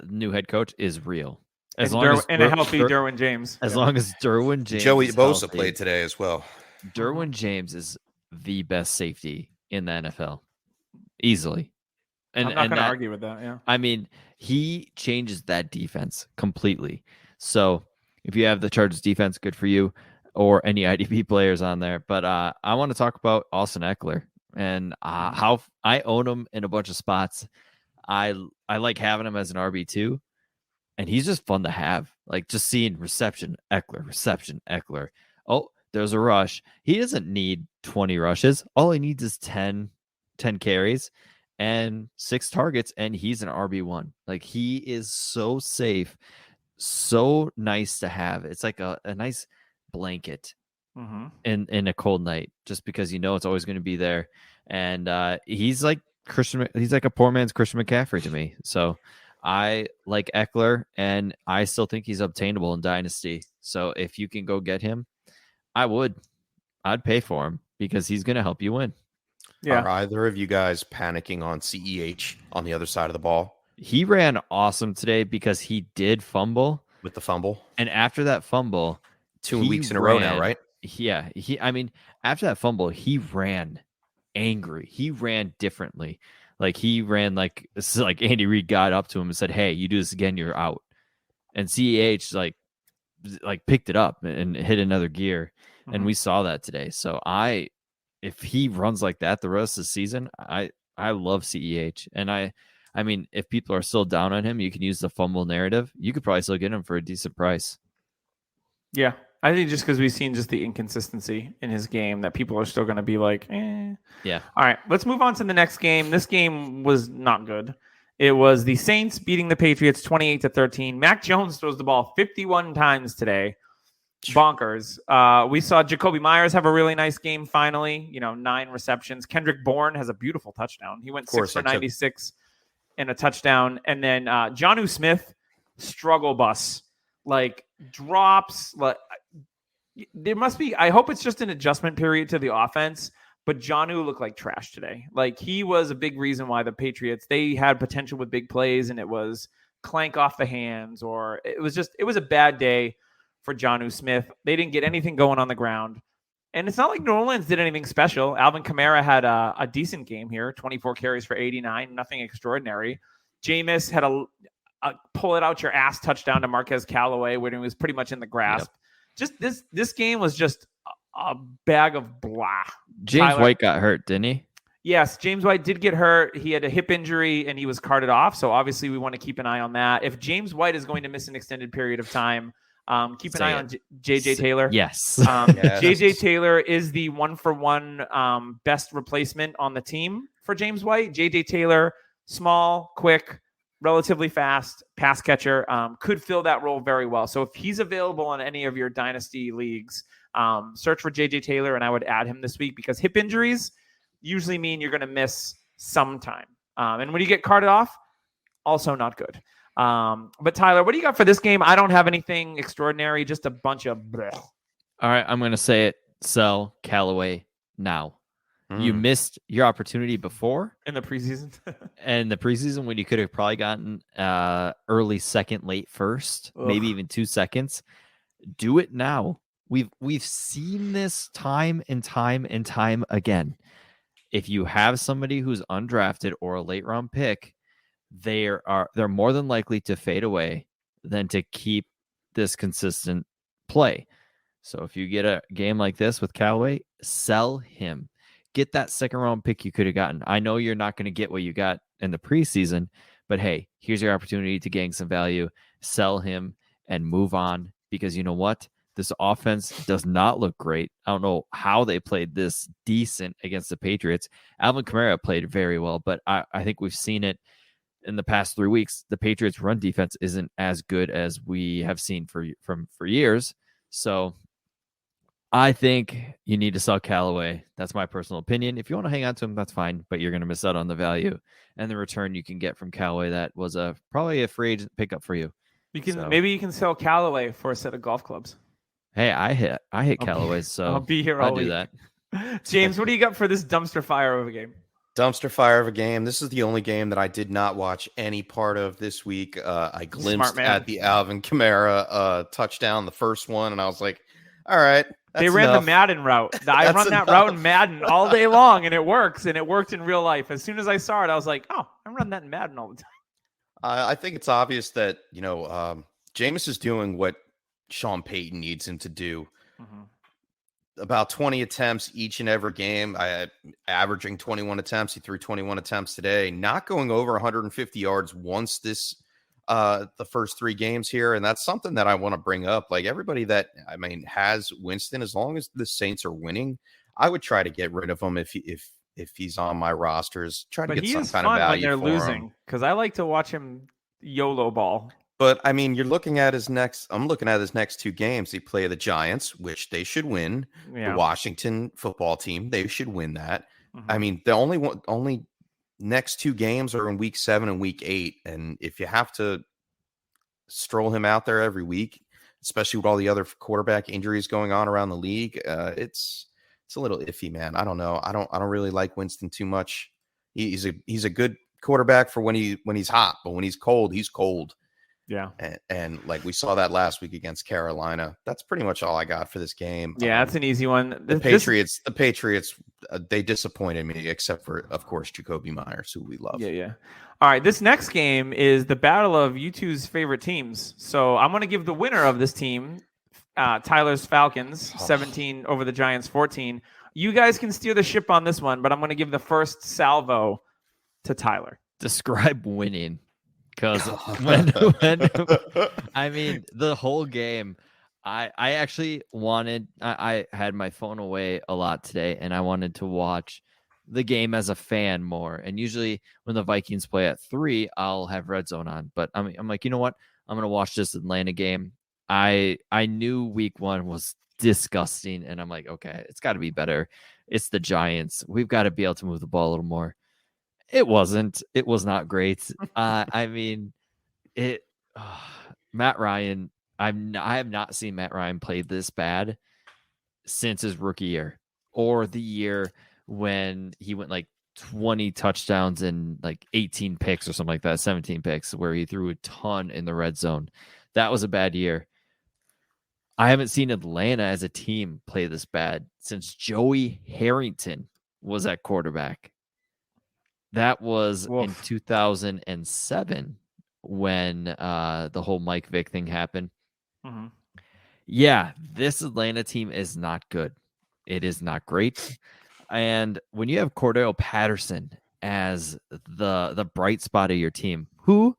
new head coach is real. As long as a healthy Derwin James. As long as Derwin James, Joey is Bosa healthy, played today as well. Derwin James is the best safety in the NFL, easily. And I'm not going to argue with that. Yeah, I mean, he changes that defense completely. So if you have the Chargers defense, good for you, or any IDP players on there. But I want to talk about Austin Eckler and how I own him in a bunch of spots. I like having him as an RB2, and he's just fun to have. Like just seeing reception, Eckler. Oh, there's a rush. He doesn't need 20 rushes. All he needs is 10 carries and 6 targets, and he's an RB1. Like he is so safe, so nice to have. It's like a nice blanket in a cold night, just because you know it's always going to be there. And he's like a poor man's Christian McCaffrey to me. So I like Eckler, and I still think he's obtainable in Dynasty. So if you can go get him, I'd pay for him because he's going to help you win. Yeah. Are either of you guys panicking on CEH on the other side of the ball? He ran awesome today because he did fumble. With the fumble? And after that fumble, 2 weeks in a row now, right? Yeah. After that fumble, he ran angry. He ran differently. Like he ran like Andy Reid got up to him and said, "Hey, you do this again, you're out." And CEH like picked it up and hit another gear. And we saw that today. So if he runs like that the rest of the season, I love CEH. And I mean, if people are still down on him, you can use the fumble narrative. You could probably still get him for a decent price. Yeah. I think just because we've seen just the inconsistency in his game that people are still going to be like, eh. Yeah. All right, let's move on to the next game. This game was not good. It was the Saints beating the Patriots 28-13. Mac Jones throws the ball 51 times today. Bonkers. We saw Jacoby Myers have a really nice game finally. 9 receptions. Kendrick Bourne has a beautiful touchdown. He went 6 for 96 and a touchdown. And then Jonnu Smith, struggle bus. Like drops. There must be, I hope it's just an adjustment period to the offense, but Jonnu looked like trash today. Like he was a big reason why the Patriots, they had potential with big plays, and it was clank off the hands, or it was a bad day for Jonnu Smith. They didn't get anything going on the ground. And it's not like New Orleans did anything special. Alvin Kamara had a decent game here, 24 carries for 89, nothing extraordinary. Jameis had a pull it out your ass touchdown to Marquez Callaway when he was pretty much in the grasp. Yep. Just this game was just a bag of blah. James White got hurt, didn't he? Yes, James White did get hurt. He had a hip injury and he was carted off. So obviously we want to keep an eye on that. If James White is going to miss an extended period of time, keep an eye on JJ Taylor. Yes. JJ Taylor is the 1-for-1 best replacement on the team for James White. JJ Taylor, small, quick, relatively fast pass catcher, could fill that role very well. So if he's available in any of your dynasty leagues, search for JJ Taylor, and I would add him this week because hip injuries usually mean you're going to miss some time. And when you get carted off, also not good. But Tyler, what do you got for this game? I don't have anything extraordinary, just a bunch of bleh. All right, I'm going to say it. Sell Callaway now. You missed your opportunity before in the preseason. And the preseason when you could have probably gotten early second, late first, maybe even 2 seconds. Do it now. We've seen this time and time and time again. If you have somebody who's undrafted or a late round pick, they're more than likely to fade away than to keep this consistent play. So if you get a game like this with Callaway, sell him. Get that second round pick you could have gotten. I know you're not going to get what you got in the preseason, but hey, here's your opportunity to gain some value. Sell him and move on, because you know what? This offense does not look great. I don't know how they played this decent against the Patriots. Alvin Kamara played very well, but I think we've seen it in the past 3 weeks. The Patriots' run defense isn't as good as we have seen for years. So I think you need to sell Callaway. That's my personal opinion. If you want to hang on to him, that's fine, but you're going to miss out on the value and the return you can get from Callaway. That was probably a free agent pickup for you. Maybe you can sell Callaway for a set of golf clubs. Hey, I hit Callaways, so I'll be here all I'll do week. that. James, what do you got for this dumpster fire of a game? Dumpster fire of a game. This is the only game that I did not watch any part of this week. I glimpsed at the Alvin Kamara touchdown, the first one, and I was like, all right. They ran the Madden route. I run that route in Madden all day long, and it works, and it worked in real life. As soon as I saw it, I was like, oh, I run that in Madden all the time. I think it's obvious that, Jameis is doing what Sean Payton needs him to do. Mm-hmm. About 20 attempts each and every game. Averaging 21 attempts. He threw 21 attempts today. Not going over 150 yards once the first 3 games here. And that's something that I want to bring up. Like, everybody that, has Winston, as long as the Saints are winning, I would try to get rid of him if he's on my rosters. Try to get some kind of value when they're for losing, because I like to watch him YOLO ball. But you're looking at his next. I'm looking at his next 2 games. He play the Giants, which they should win. Yeah. The Washington football team, they should win that. Mm-hmm. The only next 2 games are in week 7 and week 8. And if you have to stroll him out there every week, especially with all the other quarterback injuries going on around the league, it's a little iffy, man. I don't know. I don't really like Winston too much. He's a good quarterback for when he's hot, but when he's cold, he's cold. Yeah. And like we saw that last week against Carolina. That's pretty much all I got for this game. Yeah, that's an easy one. The Patriots, they disappointed me, except for, of course, Jacoby Myers, who we love. Yeah. All right, this next game is the battle of you two's favorite teams. So I'm going to give the winner of this team, Tyler's Falcons, 17 over the Giants, 14. You guys can steer the ship on this one, but I'm going to give the first salvo to Tyler. Describe winning. Because the whole game, I actually wanted, I had my phone away a lot today, and I wanted to watch the game as a fan more. And usually when the Vikings play at 3, I'll have Red Zone on. But I'm like, you know what? I'm going to watch this Atlanta game. I knew week 1 was disgusting, and I'm like, okay, it's got to be better. It's the Giants. We've got to be able to move the ball a little more. It wasn't. It was not great. Matt Ryan, I have not seen Matt Ryan play this bad since his rookie year, or the year when he went like 20 touchdowns and like 18 picks or something like that, 17 picks, where he threw a ton in the red zone. That was a bad year. I haven't seen Atlanta as a team play this bad since Joey Harrington was at quarterback. That was in 2007 when the whole Mike Vick thing happened. Mm-hmm. Yeah, this Atlanta team is not good. It is not great. And when you have Cordell Patterson as the bright spot of your team, who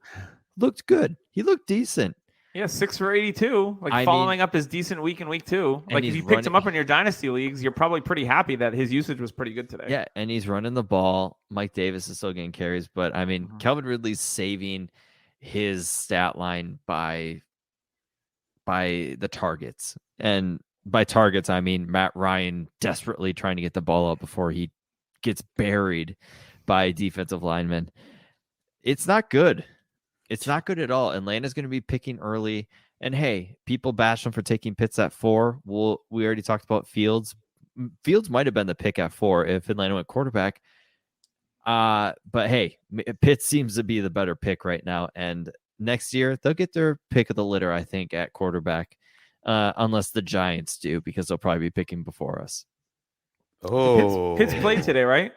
looked good. He looked decent. Yeah, 6 for 82, following up his decent week in week 2. Like, if you picked him up in your dynasty leagues, you're probably pretty happy that his usage was pretty good today. Yeah, and he's running the ball. Mike Davis is still getting carries, but Calvin Ridley's saving his stat line by the targets. And by targets, I mean Matt Ryan desperately trying to get the ball up before he gets buried by defensive linemen. It's not good. It's not good at all. Atlanta's going to be picking early. And hey, people bash him for taking Pitts at 4. Well, we already talked about Fields. Fields might have been the pick at 4 if Atlanta went quarterback. But hey, Pitts seems to be the better pick right now. And next year, they'll get their pick of the litter, I think, at quarterback. Unless the Giants do, because they'll probably be picking before us. Oh, Pitts played today, right?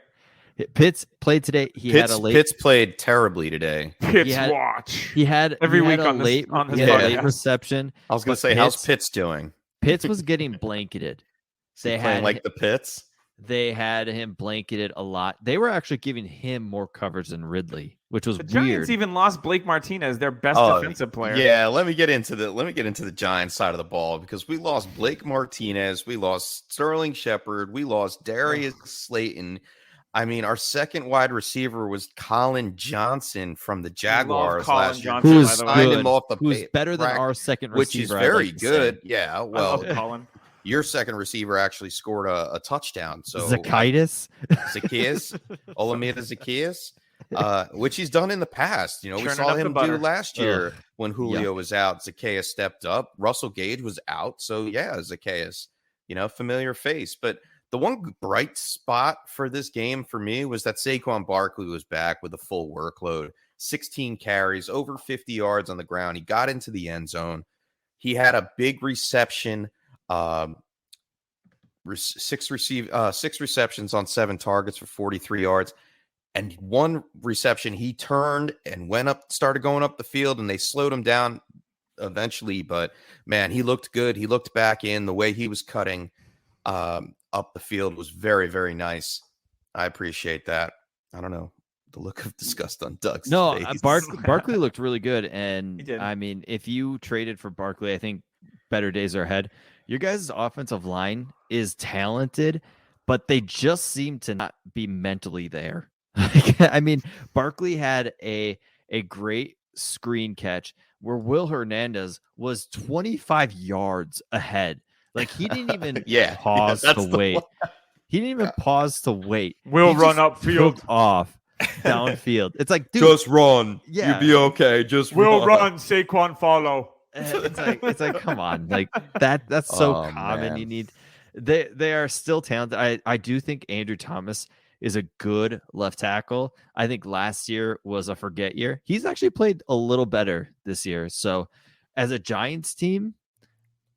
Pitts played today. Pitts played terribly today. Watch. He had every week on late this reception. I was going to say, how's Pitts doing? Pitts was getting blanketed. They had like the Pitts. They had him blanketed a lot. They were actually giving him more coverage than Ridley, which was the weird. Giants even lost Blake Martinez, their best defensive player. Yeah, let me get into the Giants side of the ball, because we lost Blake Martinez, we lost Sterling Shepard, we lost Darius Slayton. I mean, our second wide receiver was Colin Johnson from the Jaguars last year. Who's signed him off the who's better than our second receiver, which is very good. Yeah, well, Colin. Your second receiver actually scored a touchdown. So Zacchaeus, Olamide Zacchaeus, which he's done in the past. You know, we saw him do last year when Julio was out. Zacchaeus stepped up. Russell Gage was out. So yeah, Zacchaeus, you know, familiar face. But the one bright spot for this game for me was that Saquon Barkley was back with a full workload, 16 carries, over 50 yards on the ground. He got into the end zone. He had a big reception. 6 receptions on 7 targets for 43 yards, and one reception he turned and started going up the field, and they slowed him down eventually. But man, he looked good. He looked back in. The way he was cutting up the field was very, very nice. I appreciate that. I don't know, the look of disgust on Doug's face. Barkley looked really good, and I mean, if you traded for Barkley, I think better days are ahead. Your guys' offensive line is talented, but they just seem to not be mentally there. I mean, Barkley had a great screen catch where Will Hernandez was 25 yards ahead. Like, he didn't even pause to wait. He didn't even pause to wait. We'll run upfield off downfield. It's like, dude, just run. Yeah, you'll be okay. Just we'll run. Saquon follow. It's like, come on, like that's so common. Man. You need they are still talented. I do think Andrew Thomas is a good left tackle. I think last year was a forget year. He's actually played a little better this year. So as a Giants team,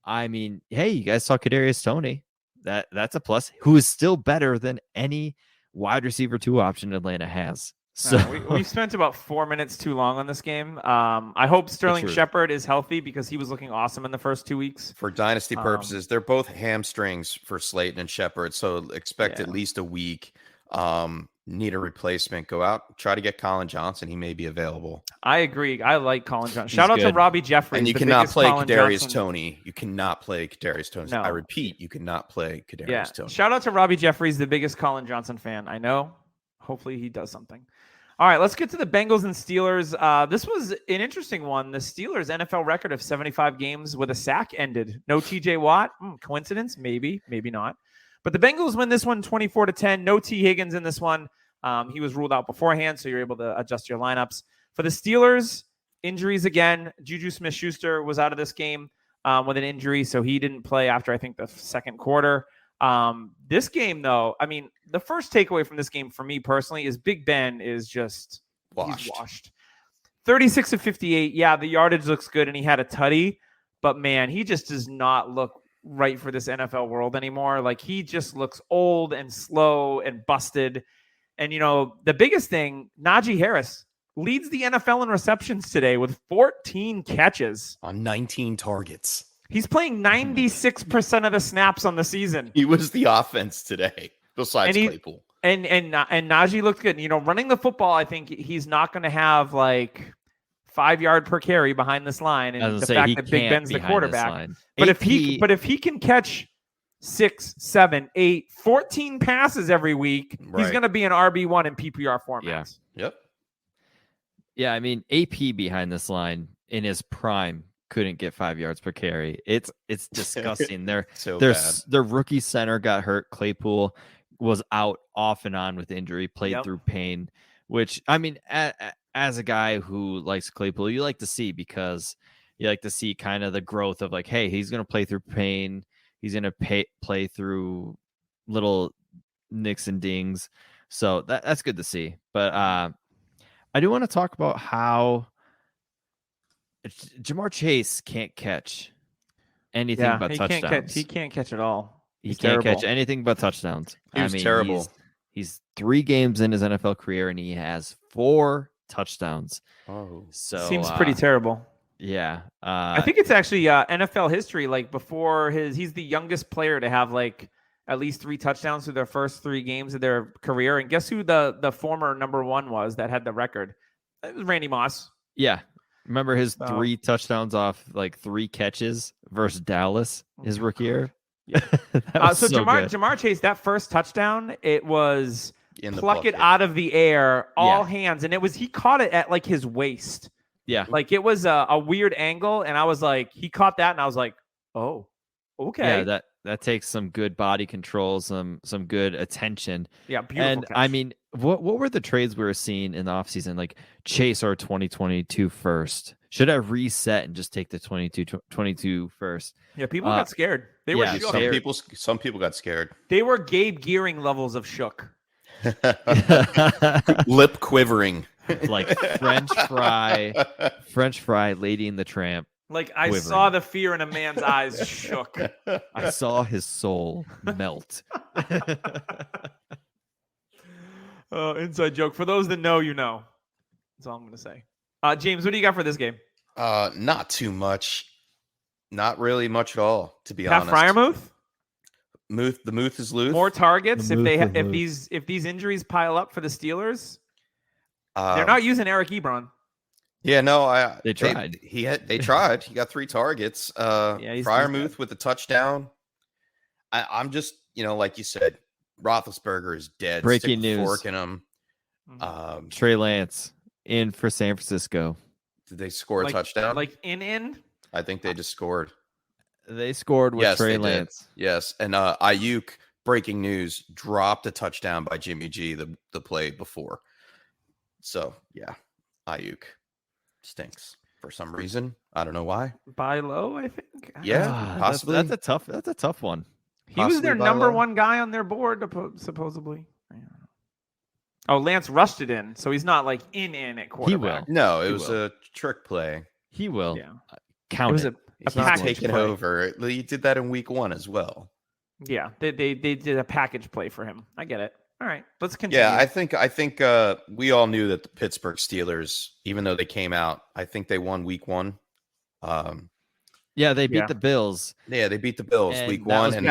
I mean, hey, you guys saw Kadarius Toney. That's a plus. Who is still better than any wide receiver 2 option Atlanta has. So we spent about 4 minutes too long on this game. I hope Sterling Shepard is healthy, because he was looking awesome in the first 2 weeks. For dynasty purposes, they're both hamstrings for Slayton and Shepard, so expect at least a week. Need a replacement. Go out, try to get Colin Johnson. He may be available. I agree. I like Colin Johnson. Shout out to Robbie Jeffries. And you cannot play Kadarius Toney. You cannot play Kadarius Toney. No. I repeat, you cannot play Kadarius Toney. Shout out to Robbie Jeffries, the biggest Colin Johnson fan I know. Hopefully he does something. All right, let's get to the Bengals and Steelers. This was an interesting one. The Steelers' NFL record of 75 games with a sack ended. No TJ Watt. Coincidence? Maybe, maybe not. But the Bengals win this one 24-10. No T. Higgins in this one. He was ruled out beforehand, so you're able to adjust your lineups. For the Steelers, injuries again. Juju Smith-Schuster was out of this game with an injury, so he didn't play after, I think, the second quarter. This game, though, I mean, the first takeaway from this game for me personally is Big Ben is just washed. 36 of 58. Yeah, the yardage looks good, and he had a tutty, but man, he just does not look right for this NFL world anymore. Like, he just looks old and slow and busted. And, you know, the biggest thing, Najee Harris leads the NFL in receptions today with 14 catches on 19 targets. He's playing 96% of the snaps on the season. He was the offense today, besides Claypool. And Najee looked good. You know, running the football, I think he's not going to have like 5 yard per carry behind this line. And the fact that Big Ben's the quarterback. But if he can catch 6, 7, 8, 14 passes every week, he's going to be an RB1 in PPR formats. Yeah. Yep. Yeah, I mean, AP behind this line in his prime couldn't get 5 yards per carry. It's disgusting. Their rookie center got hurt. Claypool was out off and on with injury, played through pain, which, I mean, as a guy who likes Claypool, you like to see, because you like to see kind of the growth of like, hey, he's going to play through pain. He's going to play through little nicks and dings. So that's good to see. But I do want to talk about how Jamar Chase can't catch anything but touchdowns. He can't catch at all. He can't catch anything but touchdowns. He was terrible. He's 3 games in his NFL career, and he has 4 touchdowns. Oh, so seems pretty terrible. Yeah. I think it's actually NFL history. Like before he's the youngest player to have like at least 3 touchdowns through their first 3 games of their career. And guess who the former number 1 was that had the record? It was Randy Moss. Yeah. Remember his 3 touchdowns off like 3 catches versus Dallas his rookie year? Yeah. So good. Jamar Chase, that first touchdown, it was pluck it bucket. out of the air, all hands. And he caught it at like his waist. Yeah. Like it was a weird angle. And I was like, he caught that. And I was like, oh, okay. Yeah, that takes some good body control, some good attention. Yeah, beautiful And catch. I mean, what were the trades we were seeing in the offseason? Like Chase our 2022 first. Should I reset and just take the 22 first? Yeah, people got scared. They were shook. Some people got scared. They were Gabe Gearing levels of shook. Lip quivering. Like French fry, Lady and the Tramp. Like I quivering. saw the fear in a man's eyes shook. I saw his soul melt. Inside joke. For those that know, you know. That's all I'm going to say. James, what do you got for this game? Not too much. Not really much at all, to be Half honest. Fryermuth? The Muth is loose. More targets if these injuries pile up for the Steelers. They're not using Eric Ebron. Yeah, no, they tried. They tried. He got 3 targets. Fryermuth with the touchdown. I'm just, like you said, Roethlisberger is dead. Breaking Stick a news. fork in him. Trey Lance in for San Francisco. Did they score a touchdown? Like in? I think they just scored. They scored with Trey Lance. Did. Yes, and Ayuk, breaking news, dropped a touchdown by Jimmy G the play before. So, yeah, Ayuk stinks for some reason. I don't know why. Buy low, I think. Yeah, possibly. That's a tough one. He was their number 1 guy on their board, supposedly. Oh, Lance rushed it in, so he's not like in at quarterback. He will. No, it was a trick play. He will. Yeah. Count it. He's not taking over. He did that in week 1 as well. Yeah, they did a package play for him. I get it. All right, let's continue. Yeah, I think we all knew that the Pittsburgh Steelers, even though they came out, I think they won week 1. Yeah, they beat the Bills. Yeah, they beat the Bills And week that 1, was and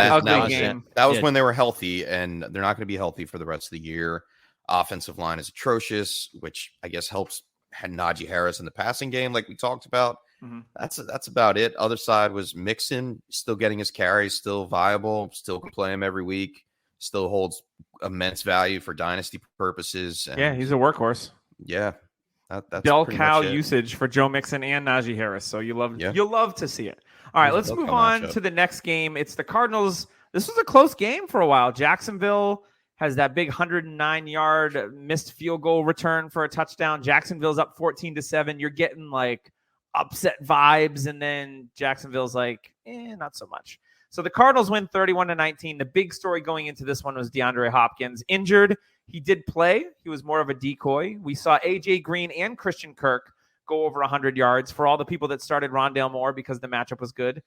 that was when they were healthy, and they're not going to be healthy for the rest of the year. Offensive line is atrocious, which I guess helps Najee Harris in the passing game, like we talked about. Mm-hmm. That's about it. Other side was Mixon, still getting his carries, still viable, still can play him every week, still holds immense value for dynasty purposes. And yeah, he's a workhorse. Yeah, that's bell cow usage for Joe Mixon and Najee Harris. So you'll love to see it. All right, let's move on to the next game. It's the Cardinals. This was a close game for a while. Jacksonville has that big 109-yard missed field goal return for a touchdown. Jacksonville's up 14-7. You're getting like upset vibes, and then Jacksonville's like, not so much. So the Cardinals win 31-19. The big story going into this one was Deandre Hopkins injured. He did play. He was more of a decoy. We saw A.J. Green and Christian Kirk go over 100 yards for all the people that started Rondale Moore because the matchup was good.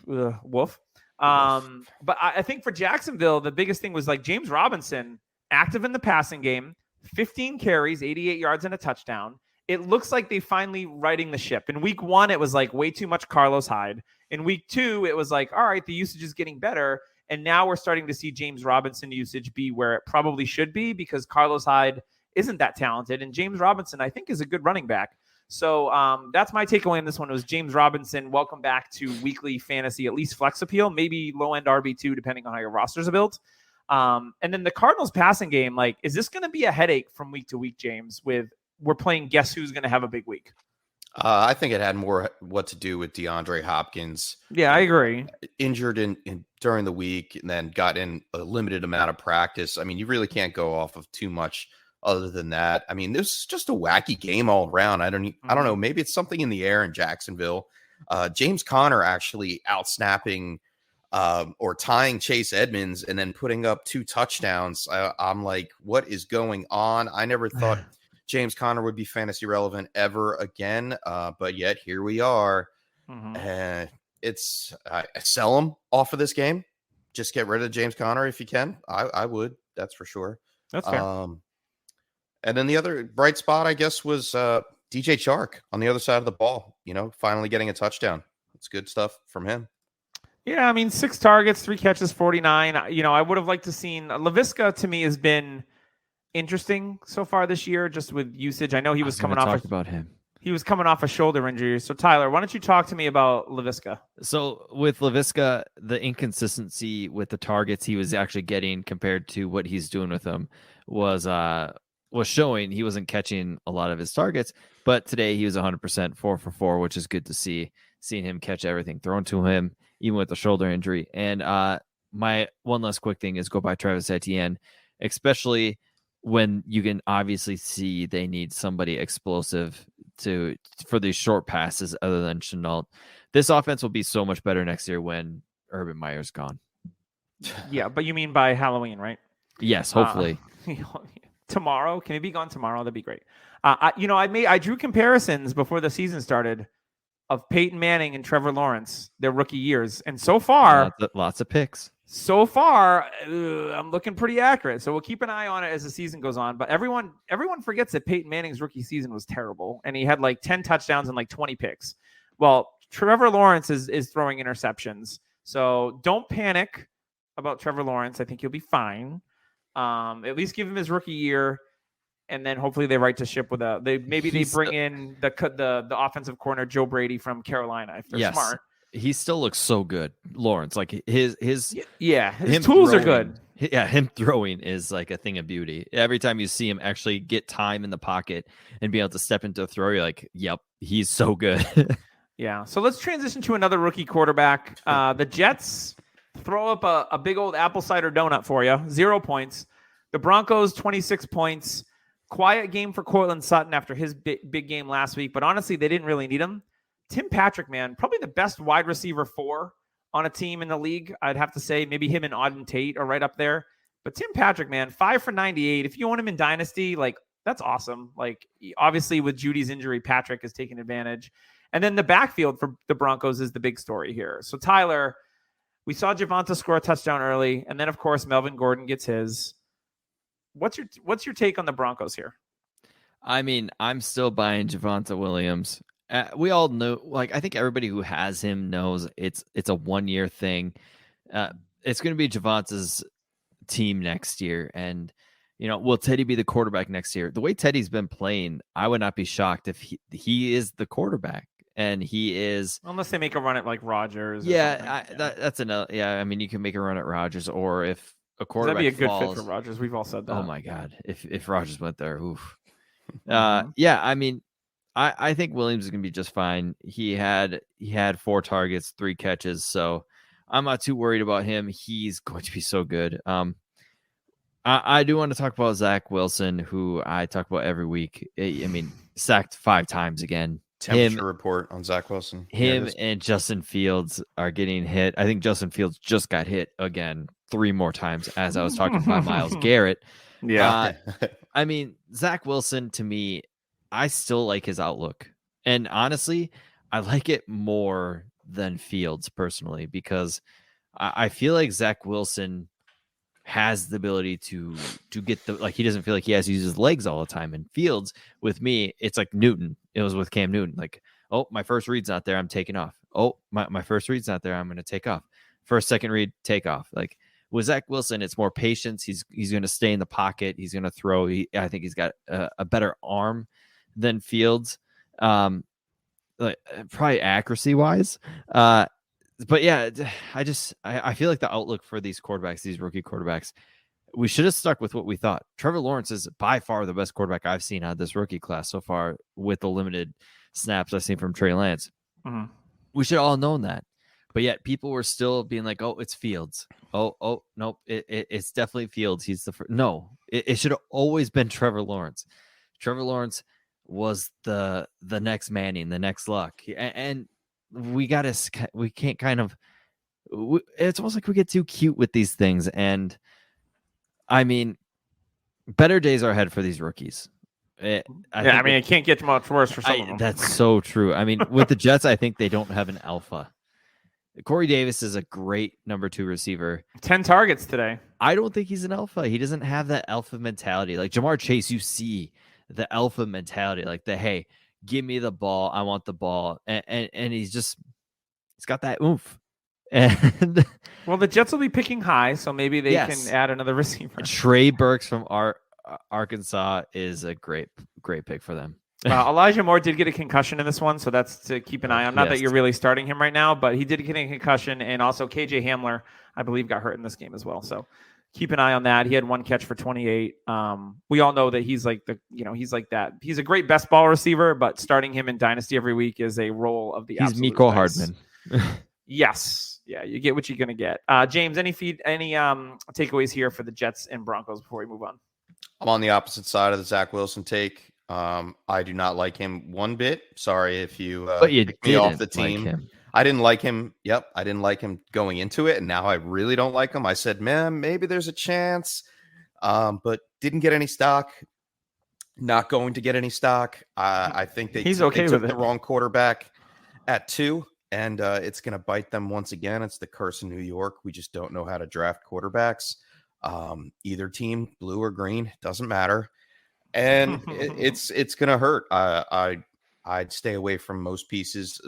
Woof. But I think for Jacksonville, the biggest thing was like James Robinson, active in the passing game, 15 carries, 88 yards, and a touchdown. It looks like they finally righting the ship. In week 1, it was like way too much Carlos Hyde. In week 2, it was like, all right, the usage is getting better. And now we're starting to see James Robinson usage be where it probably should be because Carlos Hyde isn't that talented. And James Robinson, I think, is a good running back. So that's my takeaway on this one was James Robinson. Welcome back to weekly fantasy, at least flex appeal, maybe low-end RB2, depending on how your rosters are built. And then the Cardinals passing game, like, is this going to be a headache from week to week, James, with we're playing guess who's going to have a big week? I think it had more what to do with DeAndre Hopkins. Yeah, I agree. Injured in during the week and then got in a limited amount of practice. I mean, you really can't go off of too much other than that. I mean, this is just a wacky game all around. I don't know. Maybe it's something in the air in Jacksonville. James Conner actually outsnapping or tying Chase Edmonds and then putting up 2 touchdowns. I'm like, what is going on? I never thought James Conner would be fantasy relevant ever again. But yet here we are. I sell him off of this game. Just get rid of James Conner if you can. I would. That's for sure. That's fair. And then the other bright spot, I guess, was DJ Chark on the other side of the ball, finally getting a touchdown. It's good stuff from him. Yeah, I mean, 6 targets, 3 catches, 49. I would have liked to seen Laviska. To me, has been interesting so far this year, just with usage. I know he was coming off about him. He was coming off a shoulder injury. So Tyler, why don't you talk to me about Laviska? So with Laviska, the inconsistency with the targets he was actually getting compared to what he's doing with them was showing. He wasn't catching a lot of his targets, but today he was 100%, 4 for 4, which is good to see. Seeing him catch everything thrown to him, even with the shoulder injury. And my one last quick thing is go by Travis Etienne, especially when you can obviously see they need somebody explosive for these short passes other than Chenault. This offense will be so much better next year when Urban Meyer's gone. Yeah, but you mean by Halloween, right? Yes, hopefully. Tomorrow? Can he be gone tomorrow? That'd be great. I drew comparisons before the season started of Peyton Manning and Trevor Lawrence, their rookie years. And so far, lots of picks. So far, I'm looking pretty accurate. So we'll keep an eye on it as the season goes on. But everyone forgets that Peyton Manning's rookie season was terrible. And he had like 10 touchdowns and like 20 picks. Well, Trevor Lawrence is throwing interceptions. So don't panic about Trevor Lawrence. I think he'll be fine. At least give him his rookie year. And then hopefully they right to ship with they bring in the offensive corner Joe Brady from Carolina if they're smart. He still looks so good, Lawrence. Like his tools are good. Yeah, him throwing is like a thing of beauty. Every time you see him actually get time in the pocket and be able to step into a throw, you're like, yep, he's so good. Yeah. So let's transition to another rookie quarterback. The Jets throw up a big old apple cider donut for you. 0 points. The Broncos, 26 points. Quiet game for Cortland Sutton after his big game last week, but honestly, they didn't really need him. Tim Patrick, man, probably the best wide receiver 4 on a team in the league. I'd have to say maybe him and Auden Tate are right up there. But Tim Patrick, man, 5 for 98. If you want him in Dynasty, like that's awesome. Like obviously with Judy's injury, Patrick is taking advantage. And then the backfield for the Broncos is the big story here. So Tyler, we saw Javonte score a touchdown early, and then of course Melvin Gordon gets his. What's your take on the Broncos here? I mean, I'm still buying Javonte Williams. We all know, like I think everybody who has him knows it's a 1-year thing. It's going to be Javonte's team next year, and will Teddy be the quarterback next year? The way Teddy's been playing, I would not be shocked if he is the quarterback, and he is unless they make a run at like Rodgers. That's another. Yeah, I mean, you can make a run at Rodgers, or if a quarterback that'd be a falls, good fit for Rodgers. We've all said that. Oh my God, if Rodgers went there, oof. Yeah, I mean, I think Williams is gonna be just fine. He had 4 targets, 3 catches, so I'm not too worried about him. He's going to be so good. I do want to talk about Zach Wilson, who I talk about every week. I mean, sacked 5 times again. Temperature report on Zach Wilson. Him and Justin Fields are getting hit. I think Justin Fields just got hit again 3 more times as I was talking about Myles Garrett. Yeah. I mean, Zach Wilson, to me, I still like his outlook. And honestly, I like it more than Fields personally, because I feel like Zach Wilson has the ability to get he doesn't feel like he has to use his legs all the time. And Fields, with me, it's like Newton. It was with Cam Newton. Like, oh, my first read's not there, I'm taking off. Oh, my first read's not there, I'm going to take off. First, second read, take off. Like with Zach Wilson, it's more patience. He's going to stay in the pocket. He's going to throw. I think he's got a better arm than Fields, probably accuracy wise. But yeah, I feel like the outlook for these quarterbacks, these rookie quarterbacks, we should have stuck with what we thought. Trevor Lawrence is by far the best quarterback I've seen out of this rookie class so far with the limited snaps I've seen from Trey Lance. Mm-hmm. We should have all known that. But yet people were still being like, oh, it's Fields. Oh, nope. It's definitely Fields. He's the first. No, it should have always been Trevor Lawrence. Trevor Lawrence was the next Manning, the next Luck. And we can't kind of, it's almost like we get too cute with these things. And I mean, better days are ahead for these rookies. It can't get much worse for some of them. That's so true. I mean, with the Jets, I think they don't have an alpha. Corey Davis is a great number 2 receiver. 10 targets today. I don't think he's an alpha. He doesn't have that alpha mentality. Like Jamar Chase, you see the alpha mentality, like hey, give me the ball. I want the ball. And he's got that oomph. And well, the Jets will be picking high, so maybe they can add another receiver. Trey Burks from Arkansas is a great pick for them. Elijah Moore did get a concussion in this one, so that's to keep an eye on. Not that you're really starting him right now, but he did get a concussion, and also KJ Hamler, I believe, got hurt in this game as well. So keep an eye on that. He had one catch for 28. We all know that he's like he's like that. He's a great best ball receiver, but starting him in Dynasty every week is a roll of the absolute He's Mecole Hardman. Yes. Yeah, you get what you're going to get. James, any takeaways here for the Jets and Broncos before we move on? I'm on the opposite side of the Zach Wilson take. I do not like him one bit. Sorry if you picked me off the team. Like I didn't like him. Yep, I didn't like him going into it, and now I really don't like him. I said, man, maybe there's a chance, but didn't get any stock. Not going to get any stock. I think they took the wrong quarterback at 2. And it's going to bite them once again. It's the curse in New York. We just don't know how to draft quarterbacks. Either team, blue or green, doesn't matter. And it's going to hurt. I'd stay away from most pieces.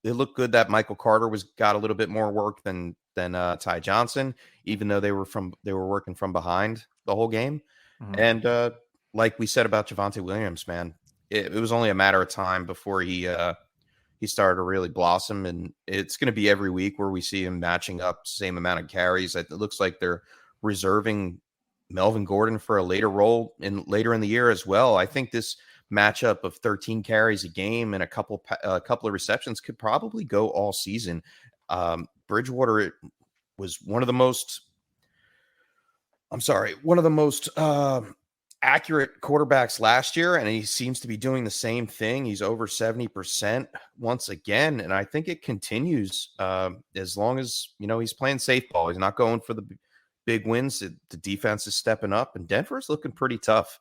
It looked good that Michael Carter got a little bit more work than Ty Johnson, even though they were working from behind the whole game. Mm-hmm. And like we said about Javonte Williams, man, it was only a matter of time before he started to really blossom, and it's going to be every week where we see him matching up same amount of carries. It looks like they're reserving Melvin Gordon for a later role later in the year as well. I think this matchup of 13 carries a game and a couple of receptions could probably go all season. Bridgewater was one of the most accurate quarterbacks last year, and he seems to be doing the same thing. He's over 70% once again, and I think it continues as long as he's playing safe ball. He's not going for the big wins. The defense is stepping up, and Denver's looking pretty tough.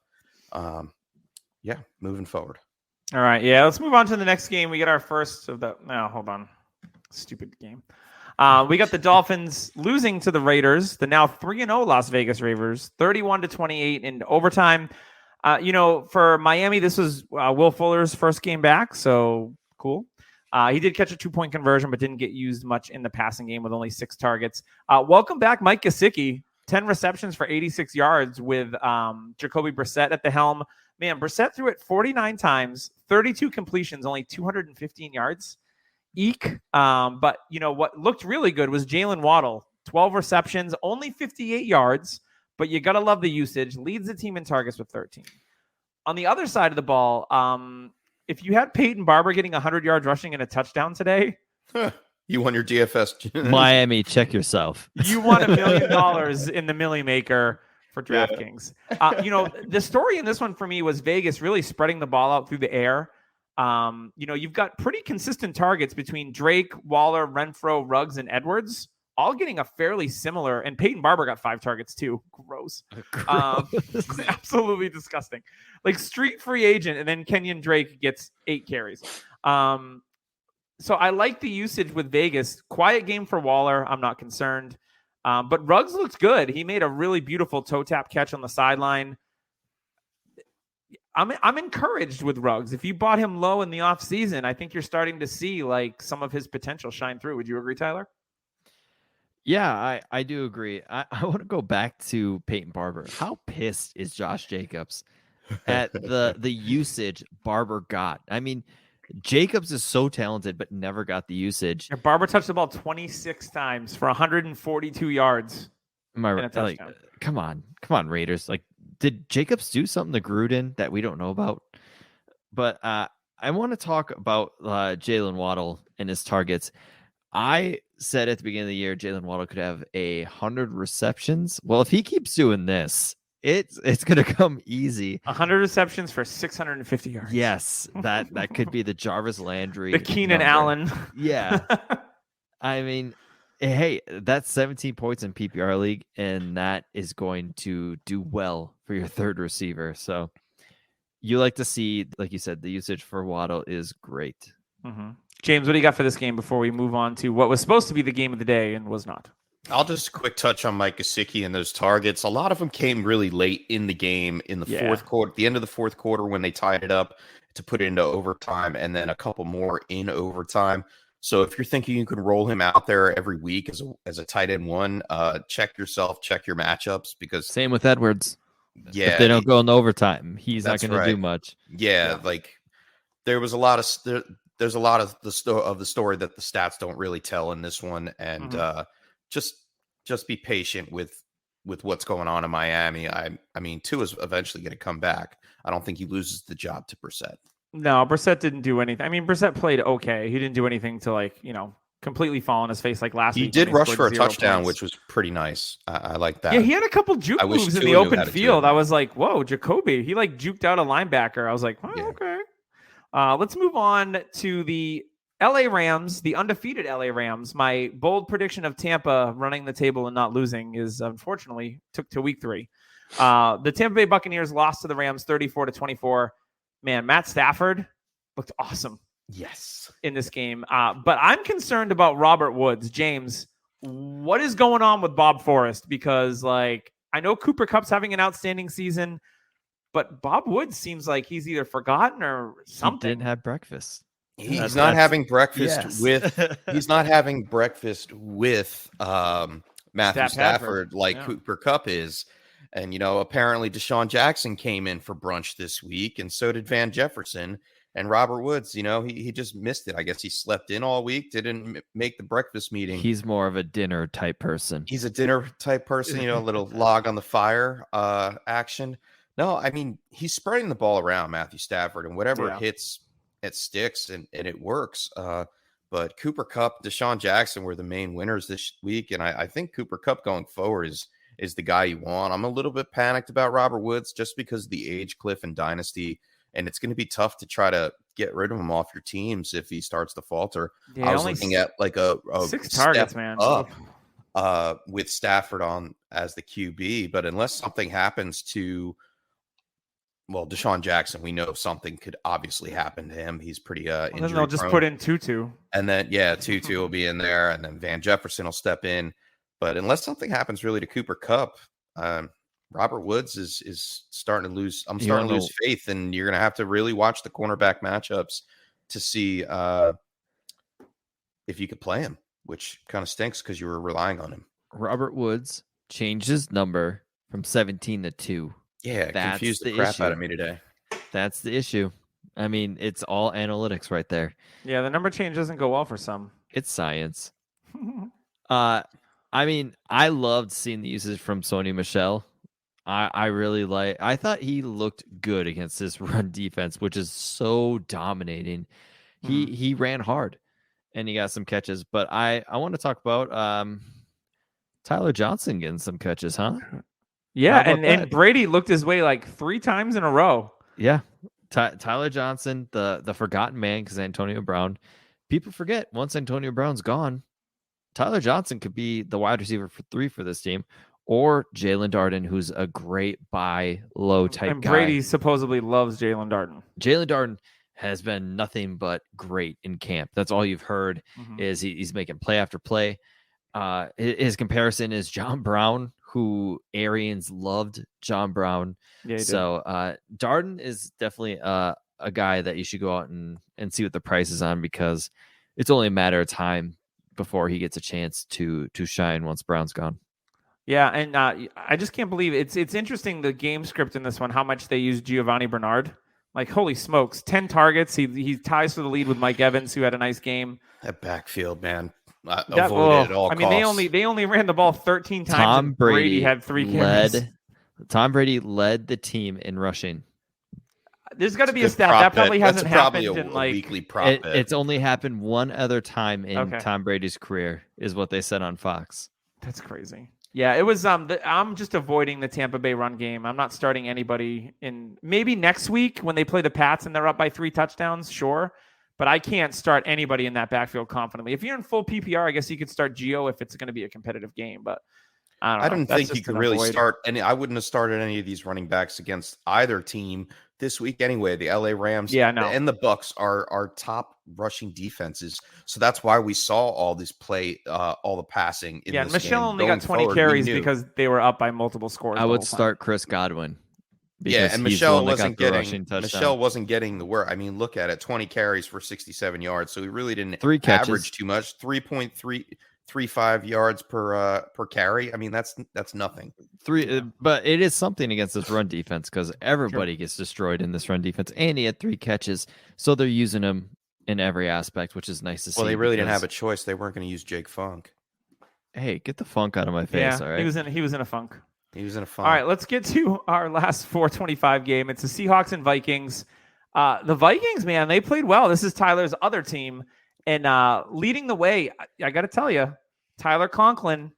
Moving forward. All right, let's move on to the next game. We get our first of the. No, hold on, stupid game. We got the Dolphins losing to the Raiders, the now 3-0 Las Vegas Raiders, 31-28 in overtime. For Miami, this was Will Fuller's first game back, so cool. He did catch a 2-point conversion, but didn't get used much in the passing game with only 6 targets. Welcome back, Mike Gesicki, 10 receptions for 86 yards with Jacoby Brissett at the helm. Man, Brissett threw it 49 times, 32 completions, only 215 yards. Eek. But what looked really good was Jalen Waddle, 12 receptions, only 58 yards, but you got to love the usage, leads the team in targets with 13. On the other side of the ball, if you had Peyton Barber getting 100 yards rushing and a touchdown today, you won your DFS. Miami, check yourself. You won $1 million in the Millie Maker for DraftKings. The story in this one for me was Vegas really spreading the ball out through the air. You've got pretty consistent targets between Drake, Waller, Renfro, Ruggs, and Edwards, all getting a fairly similar. And Peyton Barber got 5 targets too. Gross. Absolutely disgusting. Like street free agent, and then Kenyon Drake gets 8 carries. So I like the usage with Vegas. Quiet game for Waller. I'm not concerned. But Ruggs looked good. He made a really beautiful toe tap catch on the sideline. I'm encouraged with Ruggs. If you bought him low in the offseason, I think you're starting to see like some of his potential shine through. Would you agree, Tyler? Yeah, I do agree. I want to go back to Peyton Barber. How pissed is Josh Jacobs at the usage Barber got? I mean, Jacobs is so talented, but never got the usage. And Barber touched the ball 26 times for 142 yards. Am I right? Like, come on, Raiders. Like, did Jacobs do something to Gruden that we don't know about? But I want to talk about Jalen Waddle and his targets. I said at the beginning of the year, Jalen Waddle could have 100 receptions. Well, if he keeps doing this, it's going to come easy. 100 receptions for 650 yards. Yes, that could be the Jarvis Landry. The Keenan Allen. Yeah. I mean, hey, that's 17 points in PPR league, and that is going to do well for your third receiver. So you like to see, like you said, the usage for Waddle is great. Mm-hmm. James, what do you got for this game before we move on to what was supposed to be the game of the day and was not? I'll just quick touch on Mike Gesicki and those targets. A lot of them came really late in the game, in the fourth quarter, the end of the fourth quarter when they tied it up to put it into overtime, and then a couple more in overtime. So if you're thinking you can roll him out there every week as a tight end one, check yourself, check your matchups, because same with Edwards. Yeah, if they don't go in overtime, he's not going to do much. Yeah, like there's a lot of the story that the stats don't really tell in this one, and just be patient with what's going on in Miami. I mean, Tua's eventually going to come back. I don't think he loses the job to Brissett. No, Brissett didn't do anything. I mean, Brissett played okay. He didn't do anything to completely fall on his face like last week. He did rush for a touchdown, which was pretty nice. I like that. Yeah, he had a couple juke moves in the open field. I was like, whoa, Jacoby. He juked out a linebacker. I was like, okay. Let's move on to the LA Rams, the undefeated LA Rams. My bold prediction of Tampa running the table and not losing is unfortunately took to week 3. The Tampa Bay Buccaneers lost to the Rams 34-24. Man, Matt Stafford looked awesome. Yes. In this game. But I'm concerned about Robert Woods. James, what is going on with Bob Forrest? Because I know Cooper Kupp's having an outstanding season, but Bob Woods seems like he's either forgotten or something. He didn't have breakfast. He's not having breakfast with Matthew Stafford like Cooper Kupp is. And, apparently Deshaun Jackson came in for brunch this week, and so did Van Jefferson. And Robert Woods, he just missed it. I guess he slept in all week, didn't make the breakfast meeting. He's more of a dinner type person. He's a dinner type person, a little log on the fire action. No, I mean, he's spreading the ball around, Matthew Stafford, and whatever it hits, it sticks and it works. But Cooper Kupp, Deshaun Jackson were the main winners this week. And I think Cooper Kupp going forward is the guy you want. I'm a little bit panicked about Robert Woods just because of the age cliff and Dynasty. And it's going to be tough to try to get rid of him off your teams if he starts to falter. Yeah, I was looking at a 6 targets, man. Up with Stafford on as the QB. But unless something happens to, Deshaun Jackson, we know something could obviously happen to him. He's pretty injury then they'll just prone. Put in Tutu. And then, Tutu will be in there. And then Van Jefferson will step in. But unless something happens really to Cooper Kupp, Robert Woods is starting to lose. I'm starting to lose faith, and you're going to have to really watch the cornerback matchups to see if you could play him, which kind of stinks because you were relying on him. Robert Woods changed his number from 17 to 2. Yeah, confused the crap out of me today. That's the issue. I mean, it's all analytics right there. Yeah, the number change doesn't go well for some. It's science. I mean, I loved seeing the usage from Sony Michel. I really I thought he looked good against this run defense, which is so dominating. He ran hard and he got some catches, but I want to talk about Tyler Johnson getting some catches, huh? Yeah, and Brady looked his way 3 times in a row. Yeah. Tyler Johnson, the forgotten man, because Antonio Brown. People forget once Antonio Brown's gone, Tyler Johnson could be the wide receiver for 3 for this team, or Jalen Darden, who's a great buy low type and guy. Brady supposedly loves Jalen Darden. Jalen Darden has been nothing but great in camp. That's all you've heard is he's making play after play. His comparison is John Brown, who Arians loved John Brown. Yeah, so Darden is definitely a guy that you should go out and see what the price is on, because it's only a matter of time before he gets a chance to shine once Brown's gone. Yeah, and I just can't believe it's interesting, the game script in this one, how much they use Giovanni Bernard. Holy smokes, 10 targets. He ties for the lead with Mike Evans, who had a nice game. That backfield, man. Avoid it at all costs. They only ran the ball 13 times. Tom Brady had 3 carries. Tom Brady led the team in rushing. There's got to be a stat that probably hasn't happened in weekly prop. It's only happened one other time in Tom Brady's career, is what they said on Fox. That's crazy. Yeah, it was. I'm just avoiding the Tampa Bay run game. I'm not starting anybody in. Maybe next week when they play the Pats and they're up by 3 touchdowns, sure. But I can't start anybody in that backfield confidently. If you're in full PPR, I guess you could start Gio if it's going to be a competitive game. But I don't know. I don't think you could really start any. I wouldn't have started any of these running backs against either team this week anyway. The LA Rams and the Bucks are top rushing defenses. So that's why we saw all this play, all the passing in this Michelle game. only Going got 20 forward, carries because they were up by multiple scores. I would start Chris Godwin. Yeah, and Michelle wasn't getting the work. I mean, look at it, 20 carries for 67 yards. So he really didn't average too much. 3.35 yards per carry. I mean, that's nothing. But it is something against this run defense because everybody gets destroyed in this run defense. And he had 3 catches, so they're using him in every aspect, which is nice to see. Well, they really didn't have a choice. They weren't going to use Jake Funk. Hey, get the funk out of my face! All right, he was in a funk. He was in a funk. All right, let's get to our last 425 game. It's the Seahawks and Vikings. The Vikings, man, they played well. This is Tyler's other team. And leading the way, I got to tell you, Tyler Conklin,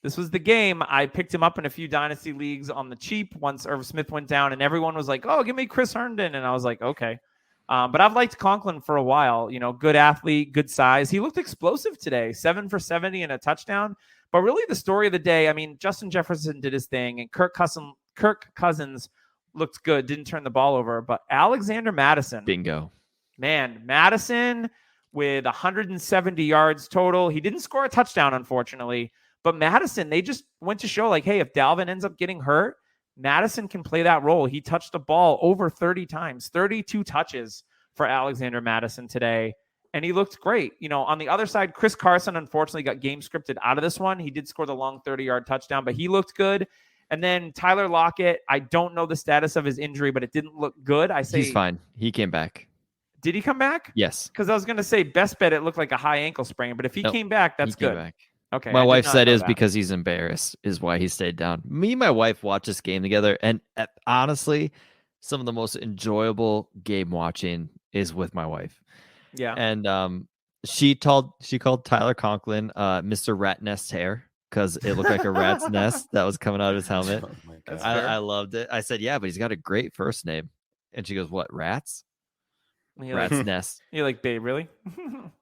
this was the game. I picked him up in a few dynasty leagues on the cheap once Irv Smith went down, and everyone was like, oh, give me Chris Herndon. And I was like, okay. But I've liked Conklin for a while. You know, good athlete, good size. He looked explosive today, 7 for 70 and a touchdown. But really the story of the day, I mean, Justin Jefferson did his thing, and Kirk Cousins looked good, didn't turn the ball over. But Alexander Mattison. Bingo. Man, Mattison with 170 yards total. He didn't score a touchdown, unfortunately. But Mattison, they just went to show, like, hey, if Dalvin ends up getting hurt, Mattison can play that role. He touched the ball over 30 times, 32 touches for Alexander Mattison today. And he looked great. You know, on the other side, Chris Carson, unfortunately, got game scripted out of this one. He did score the long 30-yard touchdown, but he looked good. And then Tyler Lockett, I don't know the status of his injury, but it didn't look good. He's fine. He came back. Did he come back? Yes. Because I was going to say, best bet, it looked like a high ankle sprain. But if he came back, that's good. Back. Okay. My wife said is because he's embarrassed is why he stayed down. Me and my wife watched this game together. And honestly, some of the most enjoyable game watching is with my wife. Yeah. And she called Tyler Conklin Mr. Rat Nest Hair because it looked like a rat's nest that was coming out of his helmet. Oh I loved it. I said, yeah, but he's got a great first name. And she goes, what, rats? Rat's nest. You're like, babe, really?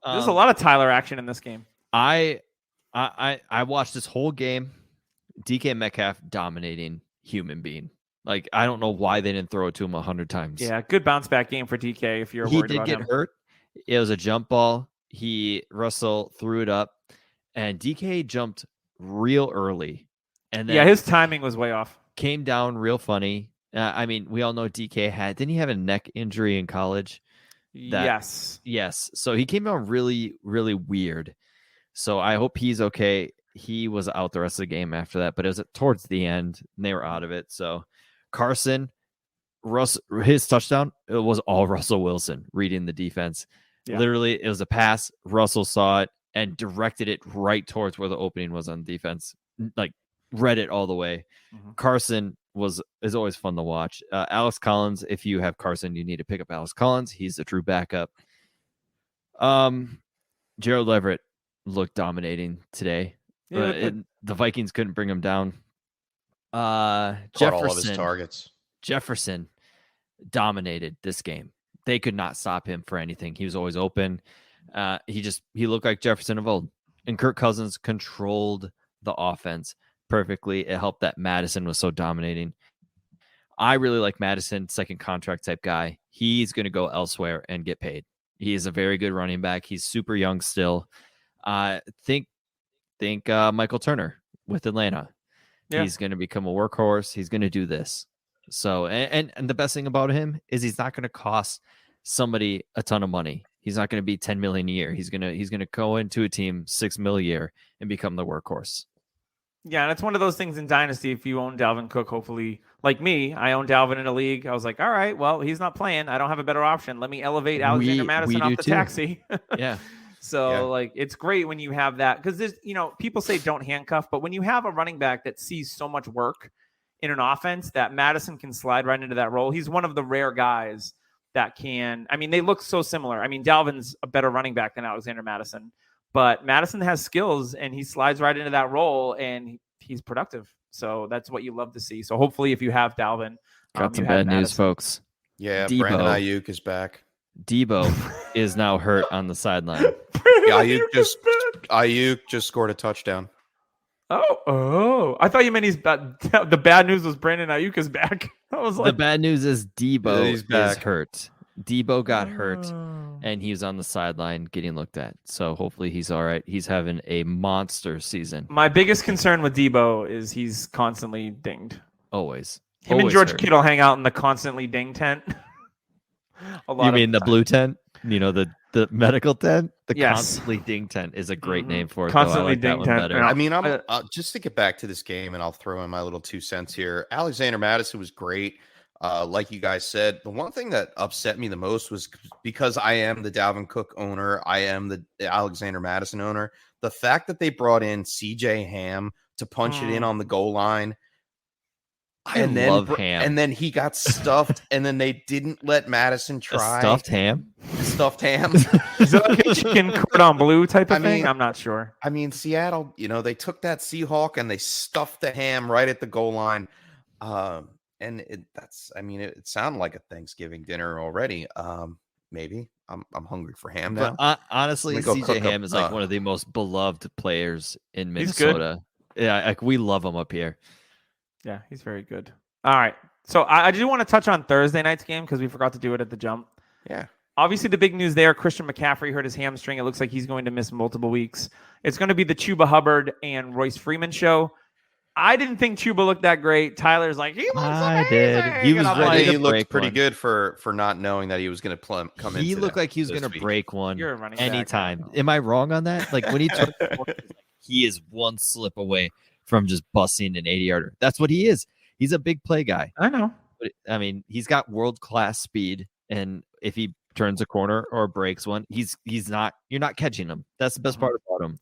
There's a lot of Tyler action in this game. I watched this whole game. DK Metcalf dominating human being. Like, I don't know why they didn't throw it to him 100 times. Yeah, good bounce back game for DK if you're worried about him. He did get hurt. It was a jump ball. Russell threw it up, and DK jumped real early. And then his timing was way off. Came down real funny. I mean, we all know DK didn't he have a neck injury in college? Yes. So he came down really, really weird. So I hope he's okay. He was out the rest of the game after that, but it was towards the end, and they were out of it. So Carson, his touchdown, it was all Russell Wilson reading the defense. Yeah. Literally, it was a pass. Russell saw it and directed it right towards where the opening was on defense. Like, read it all the way. Mm-hmm. Carson is always fun to watch. Alex Collins, if you have Carson, you need to pick up Alex Collins. He's the true backup. Gerald Leverett looked dominating today. Yeah, the Vikings couldn't bring him down. Jefferson, all of his targets. Jefferson dominated this game. They could not stop him for anything. He was always open. He looked like Jefferson of old. And Kirk Cousins controlled the offense perfectly. It helped that Madison was so dominating. I really like Madison, second contract type guy. He's going to go elsewhere and get paid. He is a very good running back. He's super young still. Think Michael Turner with Atlanta. Yeah. He's going to become a workhorse. He's going to do this. So, and the best thing about him is he's not going to cost somebody a ton of money. He's not going to be $10 million a year. He's going to go into a team $6 million a year and become the workhorse. Yeah, and it's one of those things in Dynasty. If you own Dalvin Cook, hopefully, like me, I own Dalvin in a league. I was like, all right, well, he's not playing. I don't have a better option. Let me elevate Alexander Madison off the taxi. Yeah. So, like, it's great when you have that because there's, people say don't handcuff, but when you have a running back that sees so much work in an offense that Madison can slide right into that role, he's one of the rare guys that can. I mean, they look so similar. I mean, Dalvin's a better running back than Alexander Madison, but Madison has skills and he slides right into that role and he's productive. So that's what you love to see. So hopefully, if you have Dalvin, got some bad news, folks. Yeah, Brandon Ayuk is back. Debo is now hurt on the sideline. Ayuk just scored a touchdown. Oh! I thought you meant he's bad. The bad news was Brandon Ayuk is back. I was The like, bad news is Debo He's is back. hurt. Debo got hurt, and he was on the sideline getting looked at. So hopefully he's all right. He's having a monster season. my biggest concern with Debo is he's constantly dinged. Always. Him and Always George hurt. Kittle hang out in the constantly ding tent. You mean the blue tent? You know, the medical tent? The Yes. constantly ding tent is a great Mhm. name for it. Constantly though. I like that ding one tent, better. yeah. I mean, I- just to get back to this game, and I'll throw in my little 2 cents here. Alexander Madison was great. Like you guys said, the one thing that upset me the most was because I am the Dalvin Cook owner, I am the Alexander Madison owner. The fact that they brought in CJ Ham to punch it in on the goal line. I love Ham. And then he got stuffed, and then they didn't let Madison A try. stuffed ham? Stuffed ham. Is that like a chicken cordon bleu type of I mean- thing? I'm not sure. I mean, Seattle, they took that Seahawk and they stuffed the ham right at the goal line. And it sounded like a Thanksgiving dinner already. Maybe I'm hungry for ham now. But honestly, Let me go CJ cook Ham up, is like one of the most beloved players in He's good. Minnesota. Yeah, like we love him up here. Yeah, he's very good. All right. So I do want to touch on Thursday night's game because we forgot to do it at the jump. Yeah. Obviously, the big news there, Christian McCaffrey hurt his hamstring. It looks like he's going to miss multiple weeks. It's going to be the Chuba Hubbard and Royce Freeman show. I didn't think Chuba looked that great. Tyler's like, he looks I amazing. did. He was And I'm ready I like, think he to looked break pretty one. good for not knowing that he was going to come in. He looked like he was going to break one You're a running back. anytime. Am I wrong on that? Like when he took he is one slip away from just busting an 80-yarder. That's what he is. He's a big play guy. I know. But I mean, he's got world-class speed, and if he turns a corner or breaks one, you're not catching him. That's the best part about him.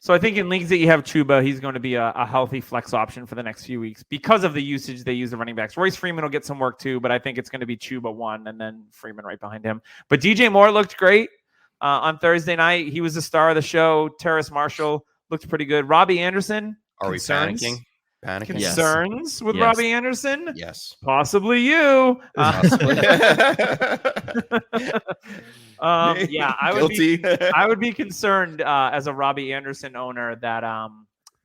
So I think in leagues that you have Chuba, he's going to be a healthy flex option for the next few weeks because of the usage they use of running backs. Royce Freeman will get some work too, but I think it's going to be Chuba 1 and then Freeman right behind him. But DJ Moore looked great on Thursday night. He was the star of the show. Terrace Marshall looked pretty good. Robbie Anderson. Are we concerns? panicking? Panicking? Yes. Concerns with Yes. Robbie Anderson? Yes. Possibly you. Possibly. Yeah, I would be. Guilty. I would be concerned as a Robbie Anderson owner that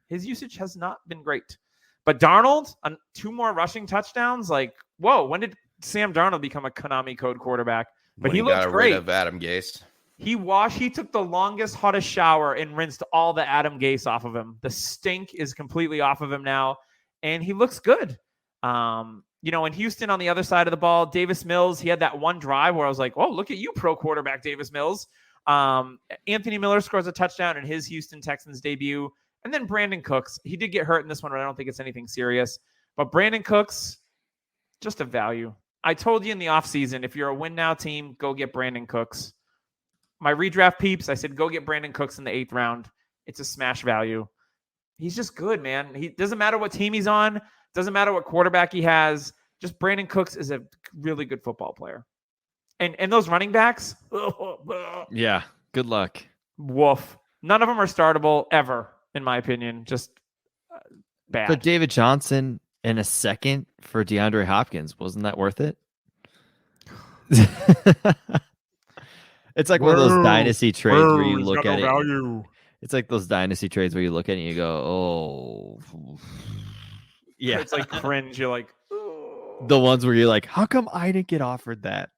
his usage has not been great. But Darnold, 2 more rushing touchdowns. Like, whoa, when did Sam Darnold become a Konami code quarterback? But When he looked got great. rid of Adam Gase. He took the longest, hottest shower and rinsed all the Adam Gase off of him. The stink is completely off of him now, and he looks good. In Houston on the other side of the ball, Davis Mills, he had that one drive where I was like, oh, look at you, pro quarterback Davis Mills. Anthony Miller scores a touchdown in his Houston Texans debut. And then Brandon Cooks, he did get hurt in this one, but I don't think it's anything serious. But Brandon Cooks, just a value. I told you in the offseason, if you're a win now team, go get Brandon Cooks. My redraft peeps, I said, go get Brandon Cooks in the 8th round. It's a smash value. He's just good, man. He doesn't matter what team he's on. Doesn't matter what quarterback he has. Just Brandon Cooks is a really good football player. And those running backs, Yeah. Good luck. woof. None of them are startable ever, in my opinion. Just bad. But David Johnson in a second for DeAndre Hopkins, wasn't that worth it? It's like one of those dynasty trades where you look at it. It's like those dynasty trades where you look at it and you go, oh, yeah. It's like cringe. You're like, The ones where you're like, how come I didn't get offered that?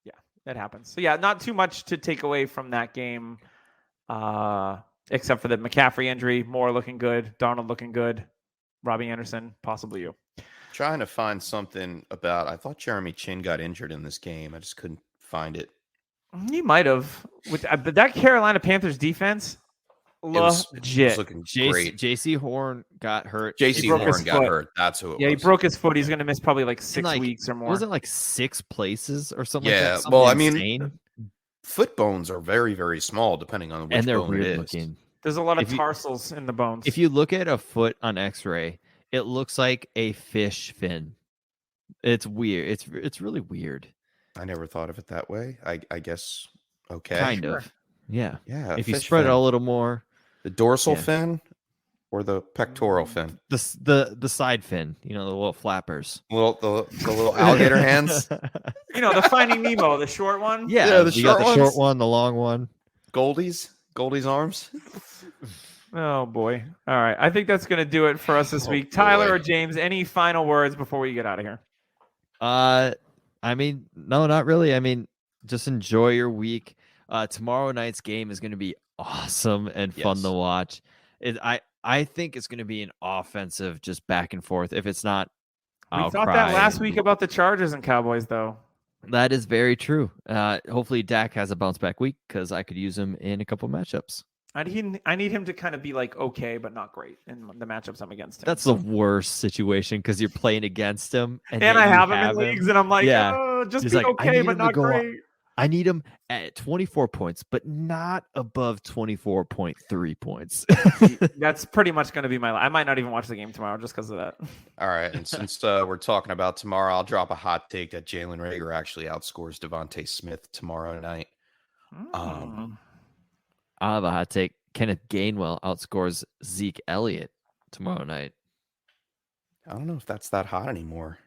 yeah, that happens. So yeah, not too much to take away from that game, except for the McCaffrey injury. Moore looking good, Darnold looking good, Robbie Anderson, possibly you. Trying to find something about. I thought Jeremy Chin got injured in this game. I just couldn't find it. He might have. But that Carolina Panthers defense, It was legit. looking great. JC Horn got hurt. JC broke his Horn got foot. hurt. That's who it Yeah, he was. broke his foot. He's going to miss probably like 6 like, weeks or more. Was it like 6 places or something? Yeah, like that? well, Something I mean, insane? Foot bones are very, very small depending on which And they're bone it weird is. looking. There's a lot of if you- tarsals in the bones. If you look at a foot on X-ray, it looks like a fish fin. It's weird. It's really weird. I never thought of it that way. I guess. Okay. Kind of. Yeah. Yeah. If you fish spread fin. it a little more, the dorsal Yeah. fin or the pectoral fin, the side fin, the little flappers. the little alligator hands, the Finding Nemo, the short one. Yeah, Yeah, the you got short the short ones. one, the long one. Goldie's arms. Oh boy. All right. I think that's going to do it for us this week. Tyler or James, any final words before we get out of here? I mean, no, not really. I mean, just enjoy your week. Tomorrow night's game is going to be awesome and fun to watch. I think it's going to be an offensive, just back and forth. If it's not, we thought that last week about the Chargers and Cowboys, though. That is very true. Hopefully Dak has a bounce back week because I could use him in a couple matchups. I need him to kind of be like okay, but not great in the matchups I'm against him. That's the worst situation because you're playing against him, and I have him in leagues, and I'm like, just He's be like, okay, but not great. I need him at 24 points, but not above 24.3 points. That's pretty much going to be I might not even watch the game tomorrow just because of that. All right, and since we're talking about tomorrow, I'll drop a hot take that Jalen Reagor actually outscores Devontae Smith tomorrow night. I'll have a hot take. Kenneth Gainwell outscores Zeke Elliott tomorrow night. I don't know if that's that hot anymore.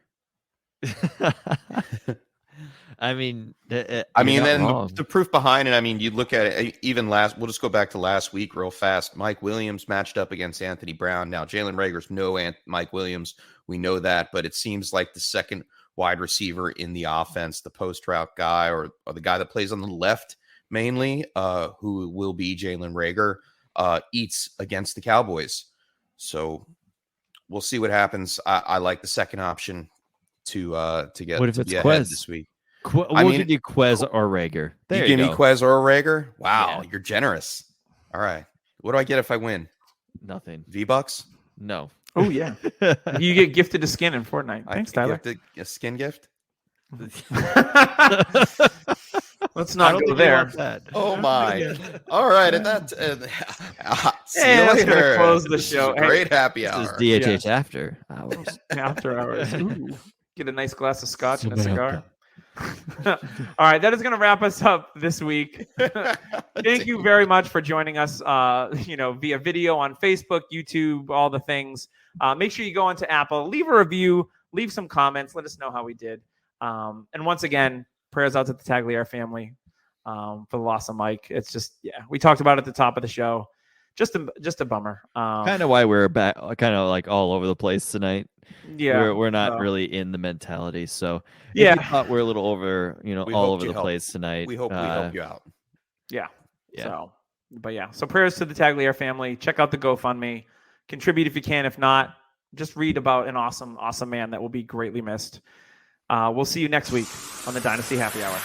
I mean, then the proof behind it. I mean, you look at it. Even we'll just go back to last week real fast. Mike Williams matched up against Anthony Brown. Now, Jalen Reagor's no Mike Williams. We know that, but it seems like the second wide receiver in the offense, the post route guy, or the guy that plays on the left mainly, who will be Jalen Reagor, eats against the Cowboys. So we'll see what happens. I like the second option to get. What if it's Quez this week? We'll give you Quez or Reagor. You give me Quez or Reagor? Wow, you're generous. All right. What do I get if I win? Nothing. V-Bucks? No. Oh, yeah. You get gifted a skin in Fortnite. Thanks, Tyler. A skin gift? Let's not go there. Oh, my. All right. And that, see you later. Close the show. Great happy hour. This is DHH after hours. After hours. Ooh. Get a nice glass of scotch and a cigar. All right, that is going to wrap us up this week. Thank you very much for joining us via video on Facebook, YouTube, all the things. Make sure you go onto Apple, leave a review, leave some comments, let us know how we did. And once again, prayers out to the Tagliere family for the loss of Mike. It's just, we talked about it at the top of the show. Just a bummer. Kind of why we're back, kind of like all over the place tonight. Yeah, we're not really in the mentality. So if you thought we're a little over, all over the place tonight. We hope we help you out. Yeah. So prayers to the Tagliere family. Check out the GoFundMe. Contribute if you can. If not, just read about an awesome, awesome man that will be greatly missed. We'll see you next week on the Dynasty Happy Hour.